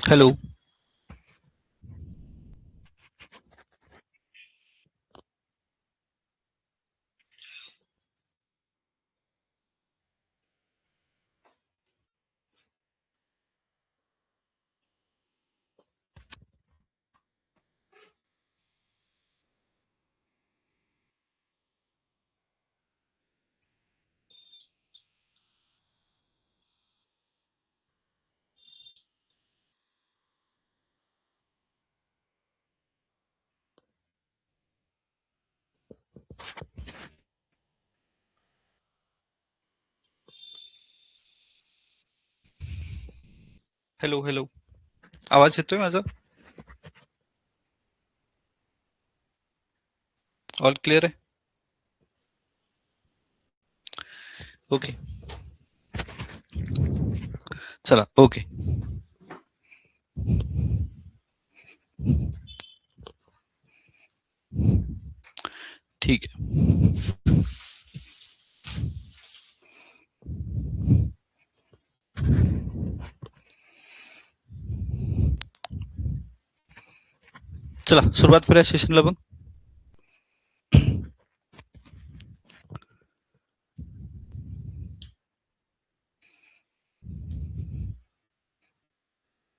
Hello. Hello hello. आवाज येतोय माझा? ऑल क्लिअर आहे? ओके. चला. ओके. ठीक आहे. चला सुरुवात करूया सेशनला मग.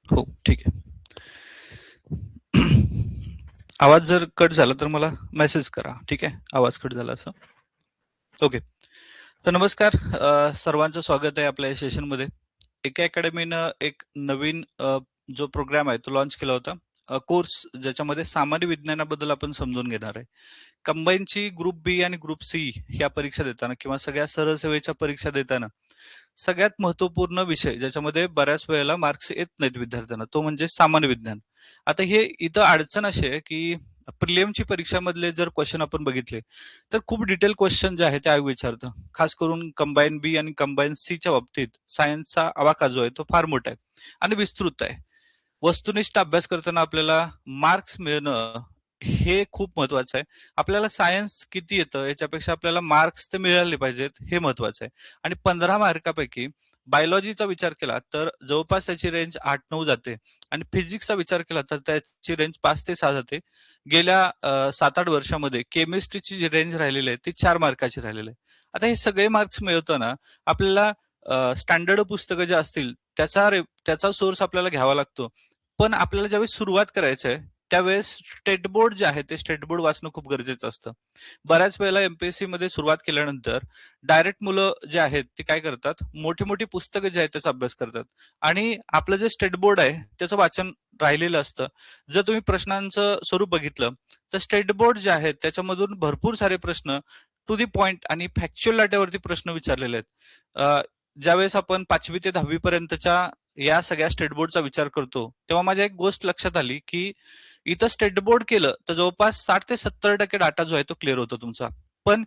हो, ठीक आहे. आवाज जर कट झाला तर मला मेसेज करा. ठीक आहे, आवाज कट झाला असं. ओके. तर नमस्कार, सर्वांचं स्वागत आहे आपल्या या सेशनमध्ये. एका अकॅडमीनं एक नवीन जो प्रोग्राम आहे तो लॉन्च केला होता, कोर्स, ज्याच्यामध्ये सामान्य विज्ञानाबद्दल आपण समजून घेणार आहे. कंबाईनची ग्रुप बी आणि ग्रुप सी ह्या परीक्षा देताना किंवा सगळ्या सरळ सेवेच्या परीक्षा देताना सगळ्यात महत्वपूर्ण विषय ज्याच्यामध्ये बऱ्याच वेळेला मार्क्स येत नाहीत विद्यार्थ्यांना, तो म्हणजे सामान्य विज्ञान. आता हे इथं अडचण अशी आहे की प्रिलियमची परीक्षामधले जर क्वेश्चन आपण बघितले तर खूप डिटेल क्वेश्चन जे आहे ते विचारतं. खास करून कंबाईन बी आणि कंबाईन सीच्या बाबतीत सायन्सचा आवाका जो आहे तो फार मोठा आहे आणि विस्तृत आहे. वस्तुनिष्ठ अभ्यास करताना आपल्याला मार्क्स मिळणं हे खूप महत्वाचं आहे. आपल्याला सायन्स किती येतं याच्यापेक्षा आपल्याला मार्क्स ते मिळाले पाहिजेत हे महत्वाचं आहे. आणि 15 मार्कापैकी बायोलॉजीचा विचार केला तर जवळपास त्याची रेंज 8-9 जाते आणि फिजिक्सचा विचार केला तर त्याची रेंज 5 ते 6 जाते. गेल्या 7-8 वर्षामध्ये केमिस्ट्रीची जी रेंज राहिलेली आहे ती 4 मार्काची राहिलेली आहे. आता हे सगळे मार्क्स मिळवताना आपल्याला स्टँडर्ड पुस्तकं जे असतील त्याचा सोर्स आपल्याला घ्यावा लागतो. पण आपल्याला ज्यावेळेस सुरुवात करायची आहे त्यावेळेस स्टेट बोर्ड जे आहे ते स्टेट बोर्ड वाचणं खूप गरजेचं असतं. बऱ्याच वेळेला एमपीएससी मध्ये सुरुवात केल्यानंतर डायरेक्ट मुलं जे आहेत ते काय करतात, मोठी मोठी पुस्तकं जे आहेत त्याचा अभ्यास करतात आणि आपलं जे स्टेट बोर्ड आहे त्याचं वाचन राहिलेलं असतं. जर तुम्ही प्रश्नांचं स्वरूप बघितलं तर स्टेट बोर्ड जे आहेत त्याच्यामधून भरपूर सारे प्रश्न टू दी पॉइंट आणि फॅक्च्युअल डाट्यावरती प्रश्न विचारलेले आहेत. ज्यावेळेस आपण 5वी ते 10वी पर्यंतच्या या सगळ्या स्टेट बोर्डचा विचार करतो तेव्हा माझ्या एक गोष्ट लक्षात आली की इथं स्टेट बोर्ड केलं तर जवळपास 60% डाटा जो आहे तो क्लिअर होतो तुमचा. पण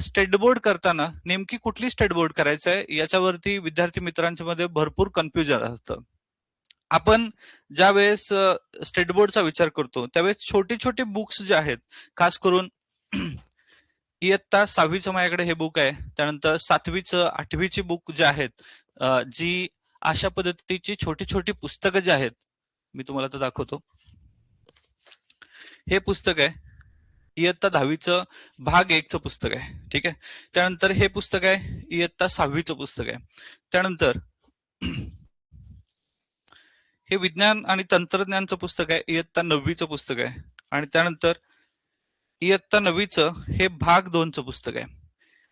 स्टेट बोर्ड करताना नेमकी कुठली स्टेट बोर्ड करायचं आहे याच्यावरती विद्यार्थी मित्रांच्या मध्ये भरपूर कन्फ्युजन असतं. आपण ज्या वेळेस स्टेट बोर्डचा विचार करतो त्यावेळेस छोटे छोटे बुक्स जे आहेत, खास करून इयत्ता 6वीचं माझ्याकडे हे बुक आहे, त्यानंतर 7वीचं 8वीची बुक जे आहेत, जी अशा पद्धतीची छोटी छोटी पुस्तकं जी आहेत, मी तुम्हाला तर दाखवतो. हे पुस्तक आहे इयत्ता 10वीचं भाग 1चं पुस्तक आहे. ठीक आहे. त्यानंतर हे पुस्तक आहे इयत्ता 6वीचं पुस्तक आहे. त्यानंतर हे विज्ञान आणि तंत्रज्ञानचं पुस्तक आहे, इयत्ता 9वीचं पुस्तक आहे. आणि त्यानंतर इयत्ता 9वीचं हे भाग 2चं पुस्तक आहे.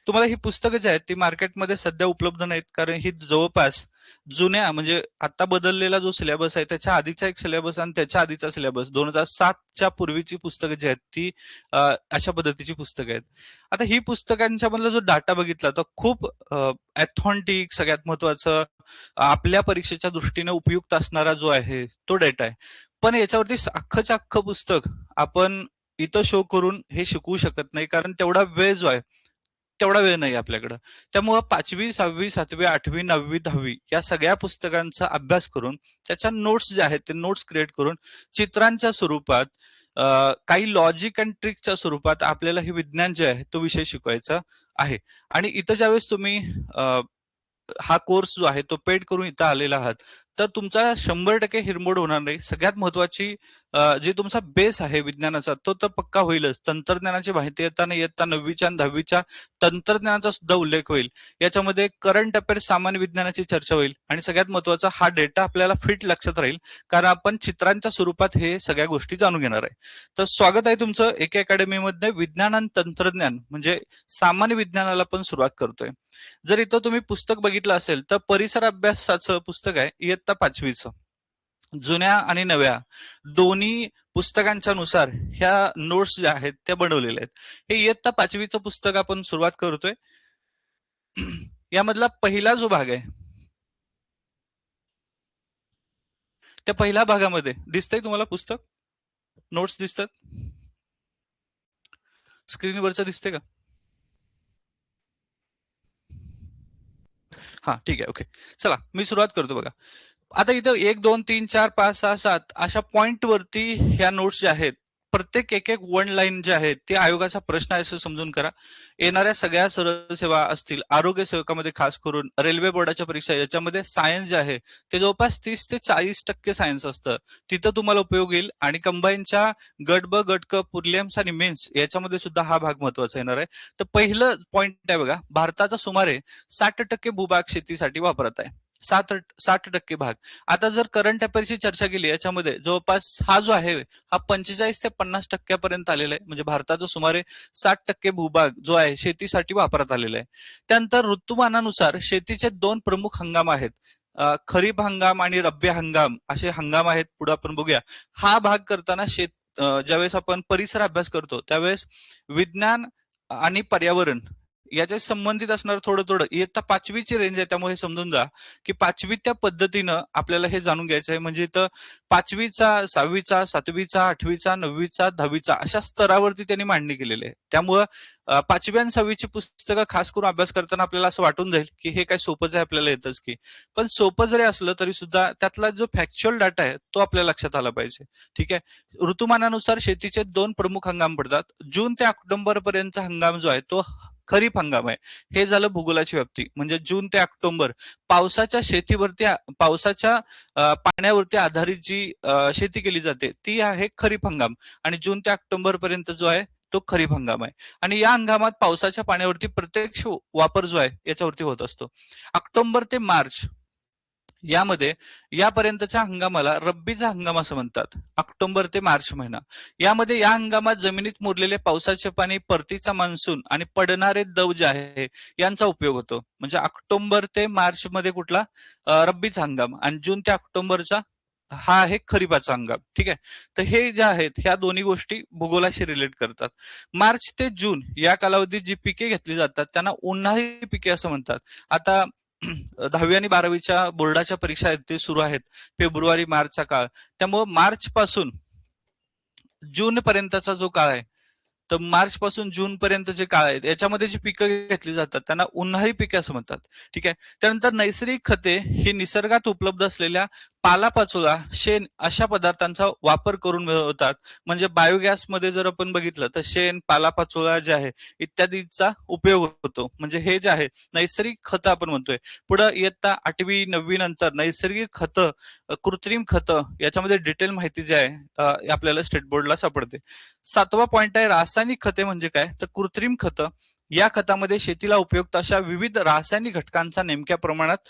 तुम्हाला ही पुस्तकं जी आहेत ती मार्केटमध्ये सध्या उपलब्ध नाहीत, कारण ही जवळपास जुन्या, म्हणजे आता बदललेला जो सिलेबस आहे त्याच्या आधीचा एक सिलेबस आणि त्याच्या आधीचा सिलेबस 2007च्या पूर्वीची पुस्तकं जी आहेत ती अशा पद्धतीची पुस्तकं आहेत. आता ही पुस्तकांच्या मधला जो डाटा बघितला तर खूप ऑथेंटिक, सगळ्यात महत्वाचं आपल्या परीक्षेच्या दृष्टीने उपयुक्त असणारा जो आहे तो डेटा आहे. पण याच्यावरती अख्खंच अख्खं पुस्तक आपण इथं शो करून हे शिकवू शकत नाही, कारण तेवढा वेळ जो आहे तेवढा वेळ नाही आपल्याकडं. त्यामुळं 5वी, 6वी, 7वी, 8वी, 9वी, 10वी या सगळ्या पुस्तकांचा अभ्यास करून त्याच्या नोट्स जे आहेत ते नोट्स क्रिएट करून चित्रांच्या स्वरूपात, काही लॉजिक अँड ट्रिकच्या स्वरूपात आपल्याला हे विज्ञान जे आहे तो विषय शिकवायचा आहे. आणि इथं ज्यावेळेस तुम्ही हा कोर्स जो आहे तो पेड करून इथं आलेला आहात तर तुमचा 100% हिरमोड होणार नाही. सगळ्यात महत्वाची जे तुमचा बेस आहे विज्ञानाचा तो तर पक्का होईलच. तंत्रज्ञानाची माहिती येताना येता 9वीच्या आणि 10वीच्या तंत्रज्ञानाचा सुद्धा उल्लेख होईल. याच्यामध्ये करंट अफेअर्स, सामान्य विज्ञानाची चर्चा होईल आणि सगळ्यात महत्वाचा हा डेटा आपल्याला फिट लक्षात राहील, कारण आपण चित्रांच्या स्वरूपात हे सगळ्या गोष्टी जाणून घेणार आहे. तर स्वागत आहे तुमचं एके अकॅडमीमध्ये. विज्ञान आणि तंत्रज्ञान म्हणजे सामान्य विज्ञानाला पण सुरुवात करतोय. जर इथं तुम्ही पुस्तक बघितलं असेल तर परिसर अभ्यासाचं पुस्तक आहे इयत्ता 5वीचं. जुन्या आणि नव्या दोन्ही पुस्तकांच्या नुसार ह्या नोट्स ज्या आहेत त्या बनवलेल्या आहेत. हे इयत्ता 5वीचं पुस्तक आपण सुरुवात करतोय. यामधला पहिला जो भाग आहे त्या पहिल्या भागामध्ये दिसतंय तुम्हाला पुस्तक, नोट्स दिसतात स्क्रीनवरचं, दिसते का? हा ठीक आहे, ओके. चला मी सुरुवात करतो बघा. आता इथं 1 2 3 4 5 6 7 अशा पॉइंट वरती ह्या नोट्स ज्या आहेत, प्रत्येक एक एक वन लाईन जे आहेत ते आयोगाचा प्रश्न आहे असं समजून करा. येणाऱ्या सगळ्या सरळ सेवा असतील, आरोग्य सेवकामध्ये खास करून रेल्वे बोर्डाच्या परीक्षा, याच्यामध्ये सायन्स जे आहे ते जवळपास 30 ते 40% सायन्स असतं. तिथं तुम्हाला उपयोग येईल. आणि कंबाईनच्या गट ब, गट क, प्रिलिम्स आणि मेन्स याच्यामध्ये सुद्धा हा भाग महत्वाचा येणार आहे. तर पहिलं पॉइंट आहे बघा, भारताचा सुमारे 60% भूभाग शेतीसाठी वापरत आहे. 60% भाग. आता जर करंट अफेअर्सची चर्चा केली याच्यामध्ये जवळपास हा जो आहे हा 45 ते 50% आलेला आहे. म्हणजे भारताचा सुमारे 60% भूभाग जो आहे शेतीसाठी वापरात आलेला आहे. त्यानंतर ऋतुमानानुसार शेतीचे 2 प्रमुख हंगाम आहेत. खरीप हंगाम आणि रब्बी हंगाम असे हंगाम आहेत. पुढे आपण बघूया. हा भाग करताना ज्यावेळेस आपण परिसर अभ्यास करतो त्यावेळेस विज्ञान आणि पर्यावरण याच्या संबंधित असणार थोडं थोडं. इयत्ता 5वीची रेंज आहे त्यामुळे समजून जा की 5वी त्या पद्धतीनं आपल्याला हे जाणून घ्यायचं आहे. म्हणजे इथं 5वीचा, 6वीचा, 7वीचा, 8वीचा, 9वीचा, 10वीचा अशा स्तरावरती त्यांनी मांडणी केलेली आहे. त्यामुळं 5वी आणि 6वीची पुस्तकं खास करून अभ्यास करताना आपल्याला असं वाटून जाईल की हे काय सोपंच आहे, आपल्याला येतच की. पण सोपं जरी असलं तरी सुद्धा त्यातला जो फॅक्च्युअल डाटा आहे तो आपल्याला लक्षात आला पाहिजे. ठीक आहे. ऋतुमानानुसार शेतीचे 2 प्रमुख हंगाम पडतात. जून ते ऑक्टोबर पर्यंतचा हंगाम जो आहे तो खरीप हंगाम आहे. हे झालं भूगोलाची व्याप्ती. म्हणजे जून ते ऑक्टोबर पावसाच्या शेतीवरती, पावसाच्या पाण्यावरती आधारित जी शेती केली जाते ती आहे खरीप हंगाम. आणि जून ते ऑक्टोबर पर्यंत जो आहे तो खरीप हंगाम आहे. आणि या हंगामात पावसाच्या पाण्यावरती प्रत्यक्ष वापर जो आहे याच्यावरती होत असतो. ऑक्टोबर ते मार्च यामध्ये यापर्यंतच्या हंगामाला रब्बीचा हंगाम असं म्हणतात. ऑक्टोबर ते मार्च महिना यामध्ये या हंगामात जमिनीत मुरलेले पावसाचे पाणी, परतीचा मान्सून आणि पडणारे दव जे आहे यांचा उपयोग होतो. म्हणजे ऑक्टोबर ते मार्च मध्ये कुठला रब्बीचा हंगाम आणि जून ते ऑक्टोबरचा हा आहे खरीपाचा हंगाम. ठीक आहे. तर हे जे आहेत ह्या दोन्ही गोष्टी भूगोलाशी रिलेट करतात. मार्च ते जून या कालावधीत जी पिके घेतली जातात त्यांना उन्हाळी पिके असं म्हणतात. आता 10वी आणि 12वीच्या बोर्डाच्या परीक्षा आहेत ते सुरू आहेत फेब्रुवारी मार्चचा काळ. त्यामुळे मार्च पासून जून पर्यंतचा जो काळ आहे, तर मार्च पासून जून पर्यंत जे काळ आहे याच्यामध्ये जी पिकं घेतली जातात त्यांना उन्हाळी पिके असं म्हणतात. ठीक आहे. त्यानंतर नैसर्गिक खते ही निसर्गात उपलब्ध असलेल्या पालापाचोळा, शेण अशा पदार्थांचा वापर करून मिळवतात. म्हणजे बायोगॅसमध्ये जर आपण बघितलं तर शेण, पालापाचोळा जे आहे इत्यादीचा उपयोग होतो. म्हणजे हे जे आहे नैसर्गिक खतं आपण म्हणतोय. पुढे इयत्ता 8वी 9वी नंतर नैसर्गिक खतं, कृत्रिम खतं याच्यामध्ये डिटेल माहिती जी आहे आपल्याला स्टेट बोर्डला सापडते. 7वा पॉइंट आहे रासायनिक खते म्हणजे काय, तर कृत्रिम खतं. या खतामध्ये शेतीला उपयुक्त अशा विविध रासायनिक घटकांचा नेमक्या प्रमाणात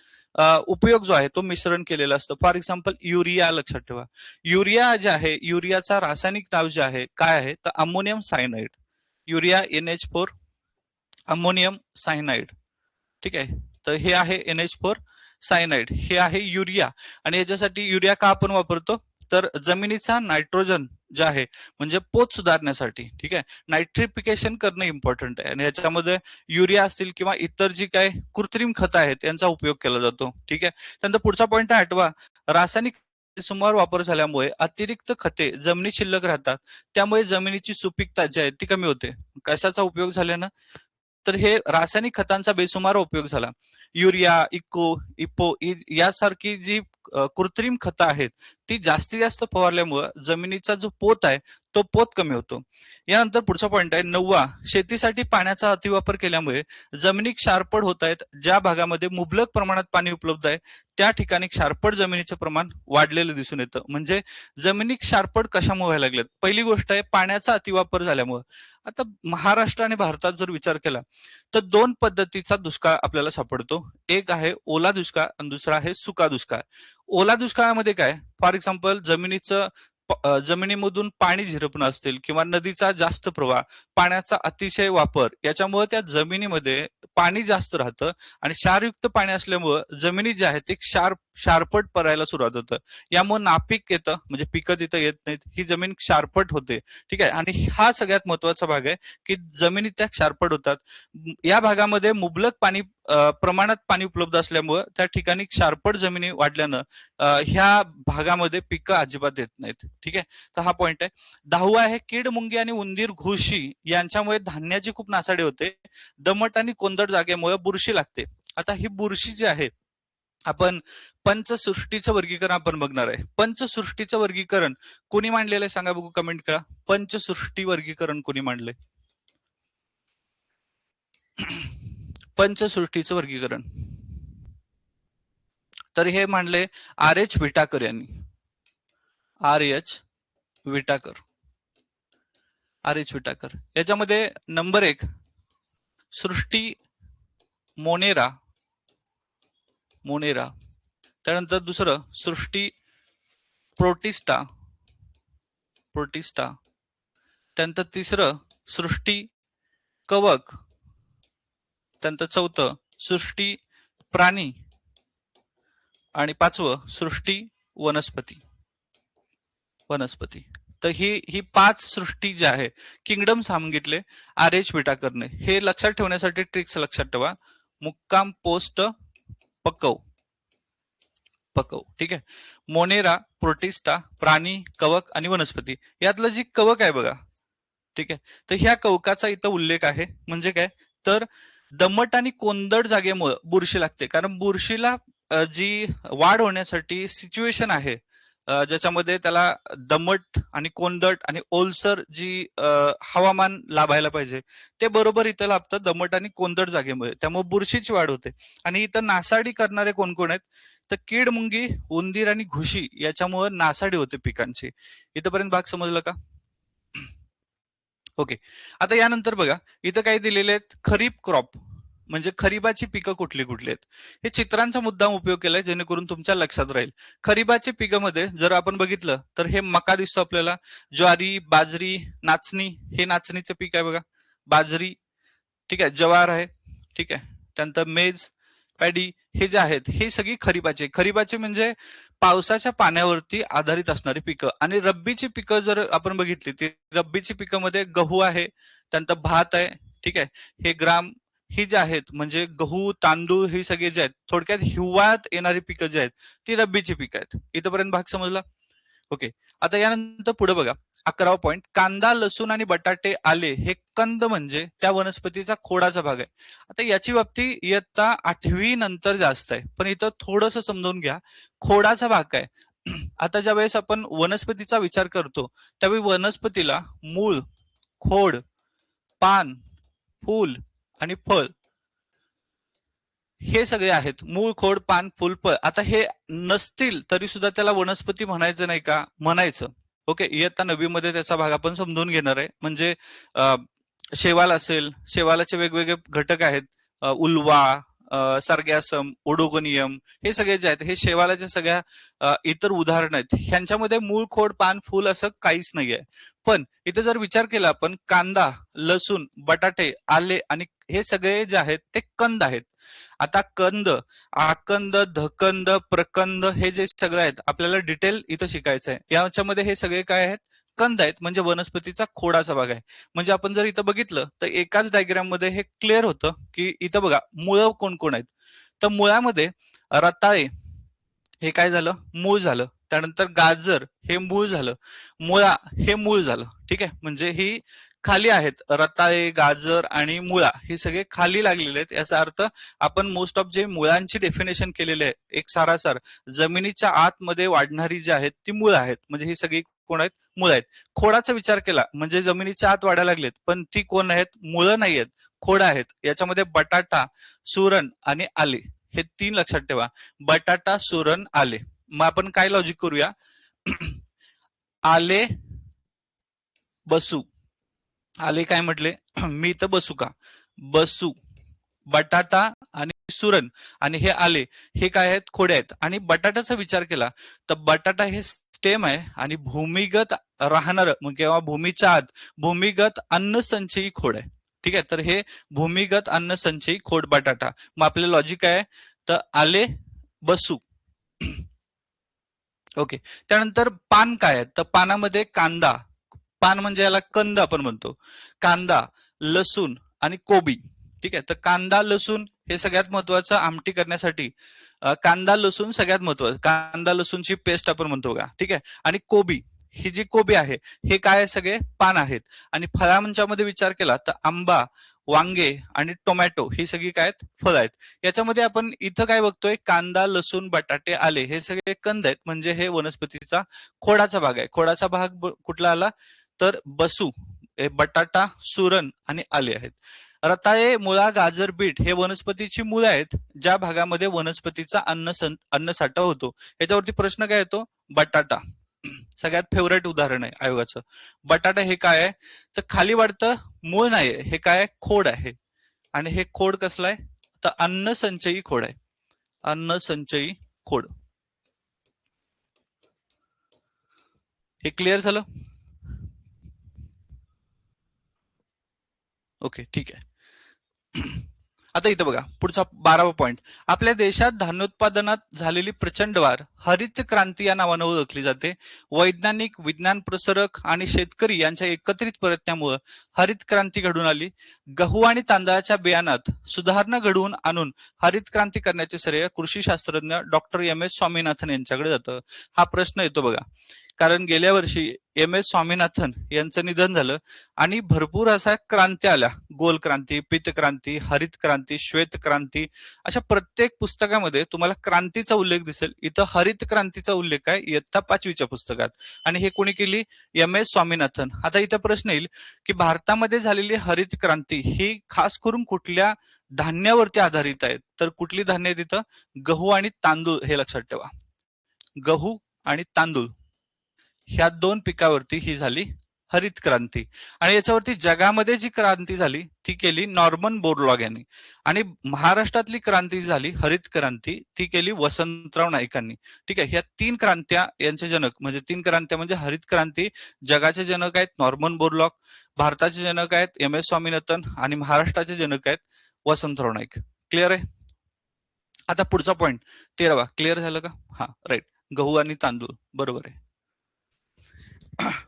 उपयोग जो आहे तो मिश्रण केलेला असतं. फॉर एक्झाम्पल युरिया लक्षात ठेवा. युरिया जे आहे युरियाचा रासायनिक नाव जे आहे काय आहे तर ammonium cyanide. Urea NH4 ammonium cyanide. ठीक आहे. तर हे आहे NH4 सायनाइड, हे आहे युरिया. आणि याच्यासाठी युरिया का आपण वापरतो तर जमिनीचा नायट्रोजन जे आहे म्हणजे पोत सुधारण्यासाठी. ठीक आहे. नायट्रिफिकेशन करणं इम्पॉर्टंट आहे आणि याच्यामध्ये युरिया असतील किंवा इतर जी काही कृत्रिम खतं आहेत यांचा उपयोग केला जातो. ठीक आहे. त्यानंतर पुढचा पॉईंट आहे 8वा, रासायनिक सुमार वापर झाल्यामुळे अतिरिक्त खते जमिनीत शिल्लक राहतात. त्यामुळे जमिनीची सुपीकता जी आहे ती कमी होते. कशाचा उपयोग झाल्यानं तर हे रासायनिक खतांचा बेसुमार उपयोग झाला. युरिया, इपो यासारखी जी कृत्रिम खतं आहेत ती जास्तीत जास्त फवारल्यामुळे जमिनीचा जो पोत आहे तो पोत कमी होतो. यानंतर पुढचा पॉईंट आहे 9वा, शेतीसाठी पाण्याचा अतिवापर केल्यामुळे जमिनी क्षारपड होत आहेत. ज्या भागामध्ये मुबलक प्रमाणात पाणी उपलब्ध आहे त्या ठिकाणी क्षारपड जमिनीचं प्रमाण वाढलेलं दिसून येतं. म्हणजे जमिनी क्षारपड कशामुळे व्हायला लागल्यात? पहिली गोष्ट आहे पाण्याचा अतिवापर झाल्यामुळे. आता महाराष्ट्र आणि भारतात जर विचार केला तर दोन पद्धतीचा दुष्काळ आपल्याला सापडतो. एक आहे ओला दुष्काळ आणि दुसरा आहे सुका दुष्काळ. ओला दुष्काळामध्ये काय, फॉर एक्झाम्पल जमिनीमधून पाणी झिरपणं असतील किंवा नदीचा जास्त प्रवाह, पाण्याचा अतिशय वापर, याच्यामुळे त्या जमिनीमध्ये पाणी जास्त राहतं आणि क्षारयुक्त पाणी असल्यामुळं जमिनी ज्या आहेत ते क्षारपट पडायला सुरुवात होतं. यामुळे नापीक येतं, म्हणजे पिकं तिथं येत नाहीत, ही जमीन क्षारपट होते. ठीक आहे, आणि हा सगळ्यात महत्वाचा भाग आहे की जमिनी त्या क्षारपट होतात. या भागामध्ये मुबलक पाणी प्रमाणात पाणी उपलब्ध असल्यामुळं त्या ठिकाणी क्षारपट जमिनी वाढल्यानं ह्या भागामध्ये पिकं अजिबात येत नाहीत. ठीक आहे, तर हा पॉइंट आहे. 10वा आहे कीड, मुंगी आणि उंदीर, घुशी यांच्यामुळे धान्याची खूप नासाडी होते. दमट आणि कोंदट जागेमुळे बुरशी लागते. आता ही बुरशी जी आहे, आपण पंचसृष्टीचं वर्गीकरण आपण बघणार आहे. पंचसृष्टीचं वर्गीकरण कोणी मांडलेलं आहे सांगा बघू, कमेंट करा. पंचसृष्टी वर्गीकरण कोणी मांडलंय? पंचसृष्टीचं वर्गीकरण तर हे मांडले आर एच विटाकर यांनी. R H Whittaker. R H Whittaker. याच्यामध्ये नंबर 1 सृष्टी मोनेरा. मोनेरा. त्यानंतर दुसरं सृष्टी प्रोटिस्टा. प्रोटिस्टा. त्यानंतर तिसरं सृष्टी कवक. त्यानंतर चौथं सृष्टी प्राणी आणि पाचवं सृष्टी वनस्पती. वनस्पती. तर ही 5 सृष्टी जी आहे, किंगडम सांगितले आर एच विटाकरने. हे लक्षात ठेवण्यासाठी ट्रिक्स लक्षात ठेवा. मुक्काम पोस्ट पकव. पकव. ठीक आहे. मोनेरा, प्रोटिस्टा, प्राणी, कवक आणि वनस्पती. यातलं जी कवक आहे बघा, ठीक आहे, तर ह्या कवकाचा इथं उल्लेख आहे. म्हणजे काय, तर दमट आणि कोंदट जागेमुळे बुरशी लागते. कारण बुरशीला जी वाढ होण्यासाठी सिच्युएशन आहे, ज्याच्यामध्ये त्याला दमट आणि कोंदट आणि ओलसर जी हवामान लाभायला पाहिजे, ते बरोबर इथं लाभतं दमट आणि कोंदट जागेमुळे. त्यामुळे बुरशीची वाढ होते. आणि इथं नासाडी करणारे कोण कोण आहेत, तर कीड, मुंगी, उंदीर आणि घुशी याच्यामुळे नासाडी होते पिकांची. इथपर्यंत भाग समजला का? ओके. आता यानंतर बघा, इथं काय दिलेले आहेत, खरीप क्रॉप म्हणजे खरीपाची पिकं कुठली कुठली आहेत. हे चित्रांचा मुद्दाम उपयोग केलाय जेणेकरून तुमच्या लक्षात राहील. खरीपाची पिकामध्ये जर आपण बघितलं तर हे मका दिसतो आपल्याला, ज्वारी, बाजरी, नाचणी, हे नाचणीचं पीक आहे बघा, बाजरी, ठीक आहे, ज्वार आहे, ठीक आहे, त्यानंतर मेज, पॅडी, हे जे आहेत हे सगळी खरीपाची. खरीपाची म्हणजे पावसाच्या पाण्यावरती आधारित असणारी पिकं. आणि रब्बीची पिकं जर आपण बघितली, ती रब्बीची पिकांमध्ये गहू आहे, त्यानंतर भात आहे, ठीक आहे, हे ग्राम, ही जी आहेत म्हणजे गहू, तांदूळ, ही सगळे जे आहेत थोडक्यात हिवाळ्यात येणारी पिकं जी आहेत ती रब्बीची पिकं आहेत. इथपर्यंत भाग समजला? ओके. आता यानंतर पुढे बघा, 11वा पॉइंट, कांदा, लसूण आणि बटाटे, आले हे कंद म्हणजे त्या वनस्पतीचा खोडाचा भाग आहे. आता याची व्याप्ती इयत्ता 8वी नंतर जास्त आहे, पण इथं थोडंसं समजून घ्या खोडाचा भाग काय. आता ज्या वेळेस आपण वनस्पतीचा विचार करतो त्यावेळी वनस्पतीला मूळ, खोड, पान, फूल आणि फळ हे सगळे आहेत. मूळ, खोड, पान, फुल, फळ. आता हे नसतील तरी सुद्धा त्याला वनस्पती म्हणायचं नाही का? म्हणायचं. ओके. इयत्ता 9वी मध्ये त्याचा भाग आपण समजून घेणार आहे. म्हणजे शेवाल असेल, शेवालाचे वेगवेगळे घटक आहेत, उल्वा, सर्गॅसम, ओडोगोनियम, हे सगळे जे आहेत हे शेवालाच्या सगळ्या इतर उदाहरण आहेत. ह्यांच्यामध्ये मूळ, खोड, पान, फुल असं काहीच नाहीये. पण इथे जर विचार केला आपण, कांदा, लसूण, बटाटे, आले आणि हे सगळे जे आहेत ते कंद आहेत. आता कंद, आकंद, धकंद, प्रकंद, हे जे सगळं आहेत आपल्याला डिटेल इथं शिकायचं आहे. याच्यामध्ये हे सगळे काय आहेत, कंद आहेत, म्हणजे वनस्पतीचा खोडाचा भाग आहे. म्हणजे आपण जर इथं बघितलं तर एकाच डायग्राम मध्ये हे क्लिअर होतं की इथं बघा मुळं कोण कोण आहेत. तर मुळामध्ये रताळे हे काय झालं, मूळ झालं. त्यानंतर गाजर हे मूळ झालं, मुळा हे मूळ झालं. ठीक आहे, म्हणजे ही खाली आहेत, रताळे, गाजर आणि मुळा हे सगळे खाली लागलेले आहेत. याचा अर्थ आपण मोस्ट ऑफ जे मुळांची डेफिनेशन केलेले आहे, एक सारासार जमिनीच्या आतमध्ये वाढणारी जी आहेत ती मुळं आहेत. म्हणजे ही सगळी कोण आहेत, मुळं आहेत. खोडाचा विचार केला म्हणजे जमिनीच्या आत वाढायला लागलेत, पण ती कोण आहेत, मुळं नाही आहेत, खोड आहेत. याच्यामध्ये बटाटा, सुरण आणि आले हे 3 लक्षात ठेवा. बटाटा, सुरण, आले. मग आपण काय लॉजिक करूया? आले बसू. आले काय म्हटले? मी इथं बसू का? बसू. बटाटा आणि सुरण आणि हे आले हे काय आहेत? खोडे आहेत. आणि बटाट्याचा विचार केला तर बटाटा हे स्टेम आहे आणि भूमिगत राहणार किंवा भूमीच्या आत भूमिगत अन्न संचयी खोड आहे. ठीक आहे, तर हे भूमिगत अन्न संचयी खोड बटाटा. मग आपले लॉजिक आहे तर आले बसू. ओके. त्यानंतर पान काय आहे? तर पानामध्ये कांदा, पान म्हणजे याला कंद आपण म्हणतो, कांदा, लसूण आणि कोबी. ठीक आहे, तर कांदा लसूण हे सगळ्यात महत्वाचं आमटी करण्यासाठी. कांदा लसूण सगळ्यात महत्वाचं, कांदा लसूणची पेस्ट आपण म्हणतो का. ठीक आहे, आणि कोबी, ही जी कोबी आहे हे काय सगळे पान आहेत. आणि फळांच्या विचार केला तर आंबा, वांगे आणि टोमॅटो ही सगळी काय आहेत? फळ आहेत. याच्यामध्ये आपण इथं काय बघतोय? कांदा, लसूण, बटाटे, आले हे सगळे कंद आहेत, म्हणजे हे वनस्पतीचा खोडाचा भाग आहे. खोडाचा भाग कुठला आला? तर बसू, बटाटा, सुरण आणि आले आहेत. रताळे, मुळा, गाजर, बीट हे वनस्पतीची मुळे आहेत, ज्या भागामध्ये वनस्पतीचा अन्नसाठा होतो. याच्यावरती प्रश्न काय येतो? बटाटा सगळ्यात फेवरेट उदाहरण आहे आयोगाचं. बटाटा हे काय आहे? तर खाली वाढतं, मूळ नाही, हे काय? खोड आहे. आणि हे खोड कसलं आहे? तर अन्न संचयी खोड आहे. अन्न संचयी खोड. हे क्लिअर झालं? ओके, ठीक आहे. आता इथं बघा पुढचा 12वा पॉइंट. आपल्या देशात धान्योत्पादनात झालेली प्रचंड वाढ हरित क्रांती या नावानं ओळखली जाते. वैज्ञानिक, विज्ञान प्रसारक आणि शेतकरी यांच्या एकत्रित प्रयत्नामुळे हरित क्रांती घडून आली. गहू आणि तांदळाच्या बियाणात सुधारणा घडवून आणून हरित क्रांती करण्याचे श्रेय कृषी शास्त्रज्ञ डॉक्टर एम.एस. स्वामीनाथन यांच्याकडे जातं. हा प्रश्न येतो बघा, कारण गेल्या वर्षी एम.एस. स्वामीनाथन यांचं निधन झालं आणि भरपूर अशा क्रांती आल्या. गोल क्रांती, पीत क्रांती, हरित क्रांती, श्वेत क्रांती, अशा प्रत्येक पुस्तकामध्ये तुम्हाला क्रांतीचा उल्लेख दिसेल. इथं हरित क्रांतीचा उल्लेख आहे इयत्ता 5वीच्या पुस्तकात. आणि हे कोणी केली? एम.एस. स्वामीनाथन. आता इथं प्रश्न येईल की भारतामध्ये झालेली हरित क्रांती ही खास करून कुठल्या धान्यावरती आधारित आहे? तर कुठली धान्य आहेत इथं? गहू आणि तांदूळ, हे लक्षात ठेवा. गहू आणि तांदूळ ह्या 2 पिकावरती ही झाली हरित क्रांती. आणि याच्यावरती जगामध्ये जी क्रांती झाली ती केली नॉर्मन बोरलॉग यांनी. आणि महाराष्ट्रातली क्रांती झाली हरित क्रांती, ती केली वसंतराव नाईकांनी. ठीक आहे, ह्या 3 क्रांत्या यांचे जनक, म्हणजे 3 क्रांत्या म्हणजे हरित क्रांती, जगाचे जनक आहेत नॉर्मन बोरलॉग, भारताचे जनक आहेत एम.एस. स्वामीनाथन आणि महाराष्ट्राचे जनक आहेत वसंतराव नाईक. क्लिअर आहे? आता पुढचा पॉइंट 13वा क्लिअर झालं का? हा, राईट. गहू आणि तांदूळ, बरोबर आहे.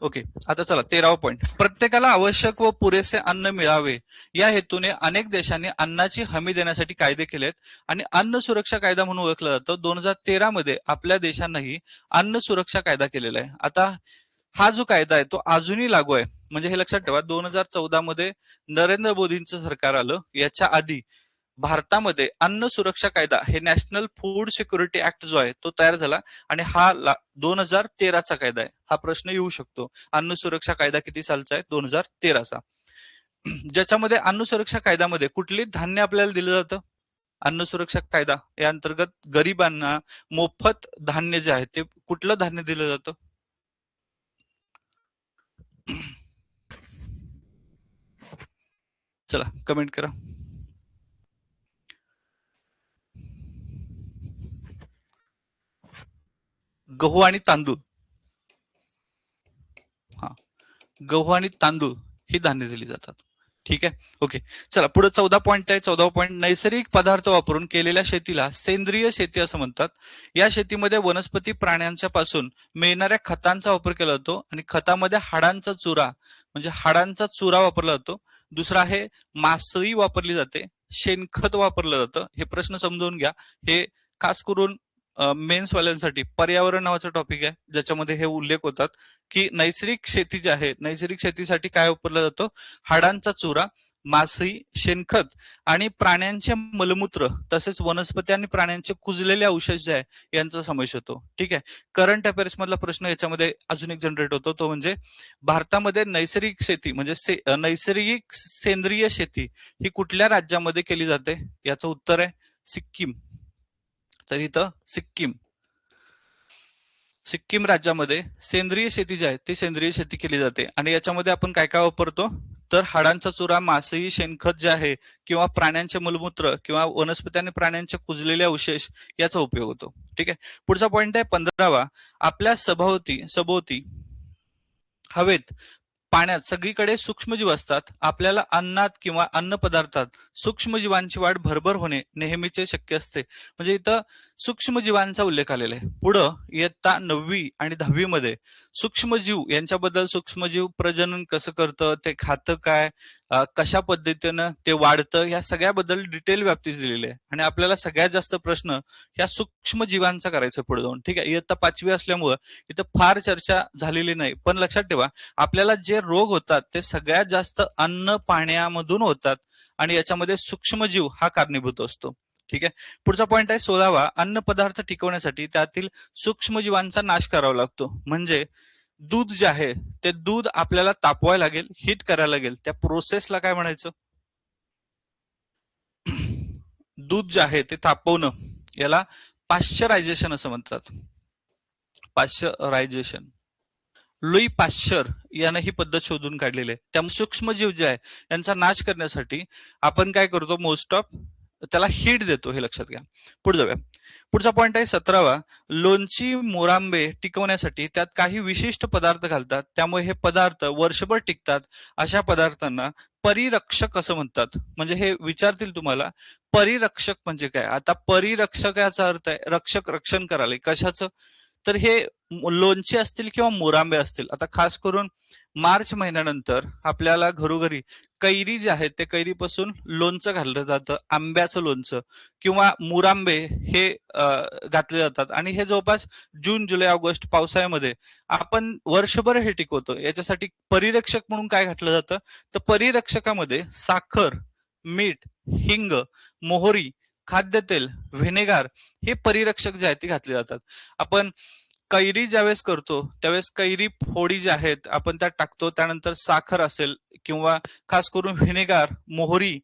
ओके, आता चला 13वा पॉइंट. प्रत्येकाला आवश्यक व पुरेसे अन्न मिळावे या हेतूने अनेक देशांनी अन्नाची हमी देण्यासाठी कायदे केलेत आणि अन्न सुरक्षा कायदा म्हणून ओळखला जातो. 2013 मध्ये आपल्या देशांनाही अन्न सुरक्षा कायदा केलेला आहे. आता हा जो कायदा आहे तो अजूनही लागू आहे. म्हणजे हे लक्षात ठेवा, 2014 मध्ये नरेंद्र मोदींचं सरकार आलं, याच्या आधी भारतामध्ये अन्न सुरक्षा कायदा हे नॅशनल फूड सिक्युरिटी ऍक्ट जो आहे तो तयार झाला. आणि हा 2013चा कायदा आहे. हा प्रश्न येऊ शकतो, अन्न सुरक्षा कायदा किती सालचा आहे? 2013चा. ज्याच्यामध्ये अन्न सुरक्षा कायद्यामध्ये कुठली धान्य आपल्याला दिलं जातं? अन्न सुरक्षा कायदा या अंतर्गत गरिबांना मोफत धान्य जे आहे ते कुठलं धान्य दिलं जातं? चला कमेंट करा. गहू आणि तांदूळ. हा, गहू आणि तांदूळ ही धान्य दिली जातात. ठीक आहे, ओके. चला पुढे 14 पॉईंट आहे. 14 पॉईंट. नैसर्गिक पदार्थ वापरून केलेल्या शेतीला सेंद्रिय शेती असं म्हणतात. या शेतीमध्ये वनस्पती प्राण्यांच्या पासून मिळणाऱ्या खतांचा वापर केला जातो आणि खतामध्ये हाडांचा चुरा, म्हणजे हाडांचा चुरा वापरला जातो. दुसरा आहे मासळी वापरली जाते, शेणखत वापरलं जातं. हे प्रश्न समजून घ्या, हे खास करून मेन्स वाल्यांसाठी पर्यावरण नावाचा टॉपिक आहे, ज्याच्यामध्ये हे उल्लेख होतात की नैसर्गिक शेती जी आहे, नैसर्गिक शेतीसाठी काय वापरलं जातं? हाडांचा चुरा, मासळी, शेणखत आणि प्राण्यांचे मलमूत्र, तसेच वनस्पती आणि प्राण्यांचे कुजलेले अवशेष जे आहे यांचा समावेश होतो. ठीक आहे, करंट अफेअर्स मधला प्रश्न याच्यामध्ये अजून एक जनरेट होतो, तो म्हणजे भारतामध्ये नैसर्गिक शेती म्हणजे नैसर्गिक सेंद्रिय शेती ही कुठल्या राज्यामध्ये केली जाते? याचं उत्तर आहे सिक्कीम. तर इथं सिक्कीम राज्यामध्ये सेंद्रिय शेती जी आहे ती सेंद्रिय शेती केली जाते आणि याच्यामध्ये आपण काय काय वापरतो तर हाडांचा चुरा, मासळी, शेणखत जे आहे किंवा प्राण्यांचे मलमूत्र किंवा वनस्पती आणि प्राण्यांचे कुजलेले अवशेष याचा उपयोग होतो. ठीक आहे. पुढचा पॉइंट आहे 15वा. आपल्या सभोवती हवेत, पाण्यात सगळीकडे सूक्ष्मजीव असतात. आपल्याला अन्नात किंवा अन्न पदार्थात सूक्ष्मजीवांची वाढ भरभर होणे नेहमीचे शक्य असते. म्हणजे इथं सूक्ष्मजीवांचा उल्लेख आलेला आहे. पुढं इयत्ता 9वी आणि 10वी मध्ये सूक्ष्मजीव यांच्याबद्दल, सूक्ष्मजीव प्रजनन कसं करतं, ते खातं काय, कशा पद्धतीनं ते वाढतं, या सगळ्याबद्दल डिटेल व्याप्तीच दिलेली आहे. आणि आपल्याला सगळ्यात जास्त प्रश्न ह्या सूक्ष्मजीवांचा करायचा पुढे जाऊन. ठीक आहे. इयत्ता 5वी असल्यामुळं इथं फार चर्चा झालेली नाही, पण लक्षात ठेवा आपल्याला जे रोग होतात ते सगळ्यात जास्त अन्न पाण्यामधून होतात आणि याच्यामध्ये सूक्ष्मजीव हा कारणीभूत असतो. ठीक आहे. पुढचा पॉइंट आहे 16वा. अन्न पदार्थ टिकवण्यासाठी त्यातील सूक्ष्मजीवांचा नाश करावा लागतो. म्हणजे दूध जे आहे ते दूध आपल्याला तापवायला लागेल, हीट करायला लागेल. त्या प्रोसेसला काय म्हणायचं? दूध जे आहे ते तापवणं याला पाश्चरायझेशन असं म्हणतात. पाश्चरायझेशन. लुई पाश्चर यानं ही पद्धत शोधून काढलेली आहे. त्यामुळे सूक्ष्मजीव जे आहे यांचा नाश करण्यासाठी आपण काय करतो, मोस्ट ऑफ त्याला हीट देतो, हे लक्षात घ्या. पुढे जाऊया. पुढचा पॉइंट आहे 17वा. लोणची, मोरांबे टिकवण्यासाठी त्यात काही विशिष्ट पदार्थ घालतात, त्यामुळे हे पदार्थ वर्षभर टिकतात. अशा पदार्थांना परिरक्षक असं म्हणतात. म्हणजे हे विचारतील तुम्हाला परिरक्षक म्हणजे काय. आता परिरक्षक याचा अर्थ आहे रक्षक, रक्षण करायला. कशाचं? तर हे लोणचे असतील किंवा मोरांबे असतील. आता खास करून मार्च महिन्यानंतर आपल्याला घरोघरी कैरी जे आहेत ते कैरीपासून लोणचं घातलं जातं, आंब्याचं लोणचं किंवा मुरांबे हे घातले जातात आणि हे जवळपास जून, जुलै, ऑगस्ट पावसाळ्यामध्ये आपण वर्षभर हे टिकवतो. याच्यासाठी परिरक्षक म्हणून काय घातलं जातं तर परिरक्षकामध्ये साखर, मीठ, हिंग, मोहरी, खाद्यतेल, व्हिनेगार हे परिरक्षक जे आहेत ते घातले जातात. आपण कैरी ज्यावेळेस करतो त्यावेळेस कैरी फोडी ज्या आहेत आपण त्यात टाकतो, त्यानंतर साखर असेल किंवा खास करून व्हिनेगार, मोहरी,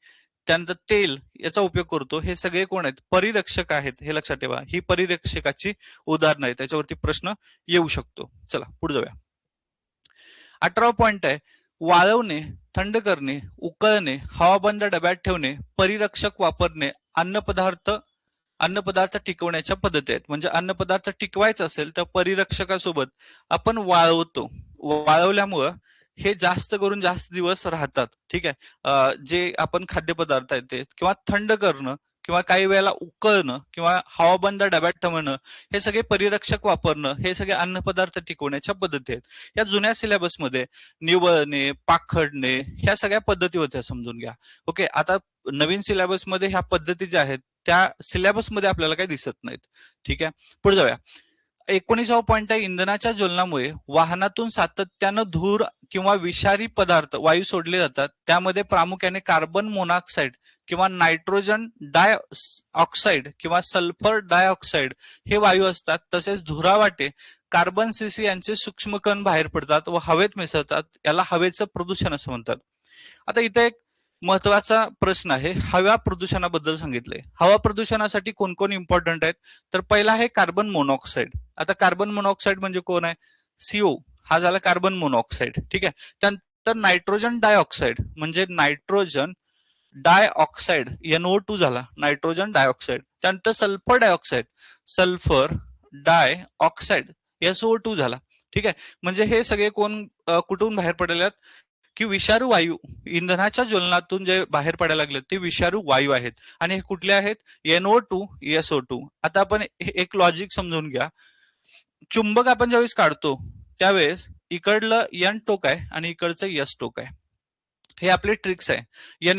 त्यानंतर तेल याचा उपयोग करतो. हे सगळे कोण आहेत? परिरक्षक आहेत, हे लक्षात ठेवा. ही परिरक्षकाची उदाहरणं आहेत, त्याच्यावरती प्रश्न येऊ शकतो. चला पुढे जाऊया. 18वा पॉइंट आहे वाळवणे, थंड करणे, उकळणे, हवाबंद डब्यात ठेवणे, परिरक्षक वापरणे, अन्नपदार्थ टिकवण्याच्या पद्धती आहेत. म्हणजे अन्नपदार्थ टिकवायचं असेल तर परिरक्षकासोबत आपण वाळवतो. वाळवल्यामुळं हे जास्त करून जास्त दिवस राहतात. ठीक आहे. जे आपण खाद्यपदार्थ आहेत ते किंवा थंड करणं किंवा काही वेळेला उकळणं किंवा हवाबंद डब्यात ठेवणं, हे सगळे परिरक्षक वापरणं, हे सगळे अन्नपदार्थ टिकवण्याच्या पद्धती आहेत. या जुन्या सिलेबसमध्ये निवळणे, पाखडणे ह्या सगळ्या पद्धती होत्या, समजून घ्या. ओके. आता नवीन सिलेबसमध्ये ह्या पद्धती ज्या आहेत त्या सिलेबसमध्ये आपल्याला काही दिसत नाहीत. ठीक आहे. पुढे जाऊया. 19वा पॉइंट आहे इंधनाच्या ज्वलनामुळे वाहनातून सातत्यानं धूर किंवा विषारी पदार्थ वायू सोडले जातात. त्यामध्ये प्रामुख्याने कार्बन मोनॉक्साईड किंवा नायट्रोजन डाय ऑक्साईड किंवा सल्फर डायऑक्साईड हे वायू असतात. तसेच धुरावाटे कार्बन सीसी यांचे सूक्ष्मकण बाहेर पडतात व हवेत मिसळतात. याला हवेचं प्रदूषण असं म्हणतात. आता इथे एक महत्वाचा प्रश्न आहे, हवा प्रदूषणाबद्दल सांगितलंय. हवा प्रदूषणासाठी कोण कोण इम्पॉर्टंट आहेत तर पहिला आहे कार्बन मोनॉक्साईड. आता कार्बन मोनॉक्साईड म्हणजे कोण आहे? CO हा झाला कार्बन मोनॉक्साईड. ठीक आहे. त्यानंतर नायट्रोजन डायऑक्साईड म्हणजे नायट्रोजन डायऑक्साईड NO2 झाला, नायट्रोजन डायऑक्साईड. त्यानंतर sulphur dioxide, sulphur dioxide SO2 झाला. ठीक आहे. म्हणजे हे सगळे कोण कुठून बाहेर पडलेले आहेत की विषारू वायू इंधनाच्या ज्वलनातून जे बाहेर पडायला लागले ते विषारू वायू आहेत. आणि हे कुठले आहेत? NO2, SO2. आता आपण एक लॉजिक समजून घ्या. चुंबक आपण ज्यावेळेस काढतो त्यावेळेस इकडलं N टोक आहे आणि इकडचं S टोक आहे. हे आपले ट्रिक्स आहे.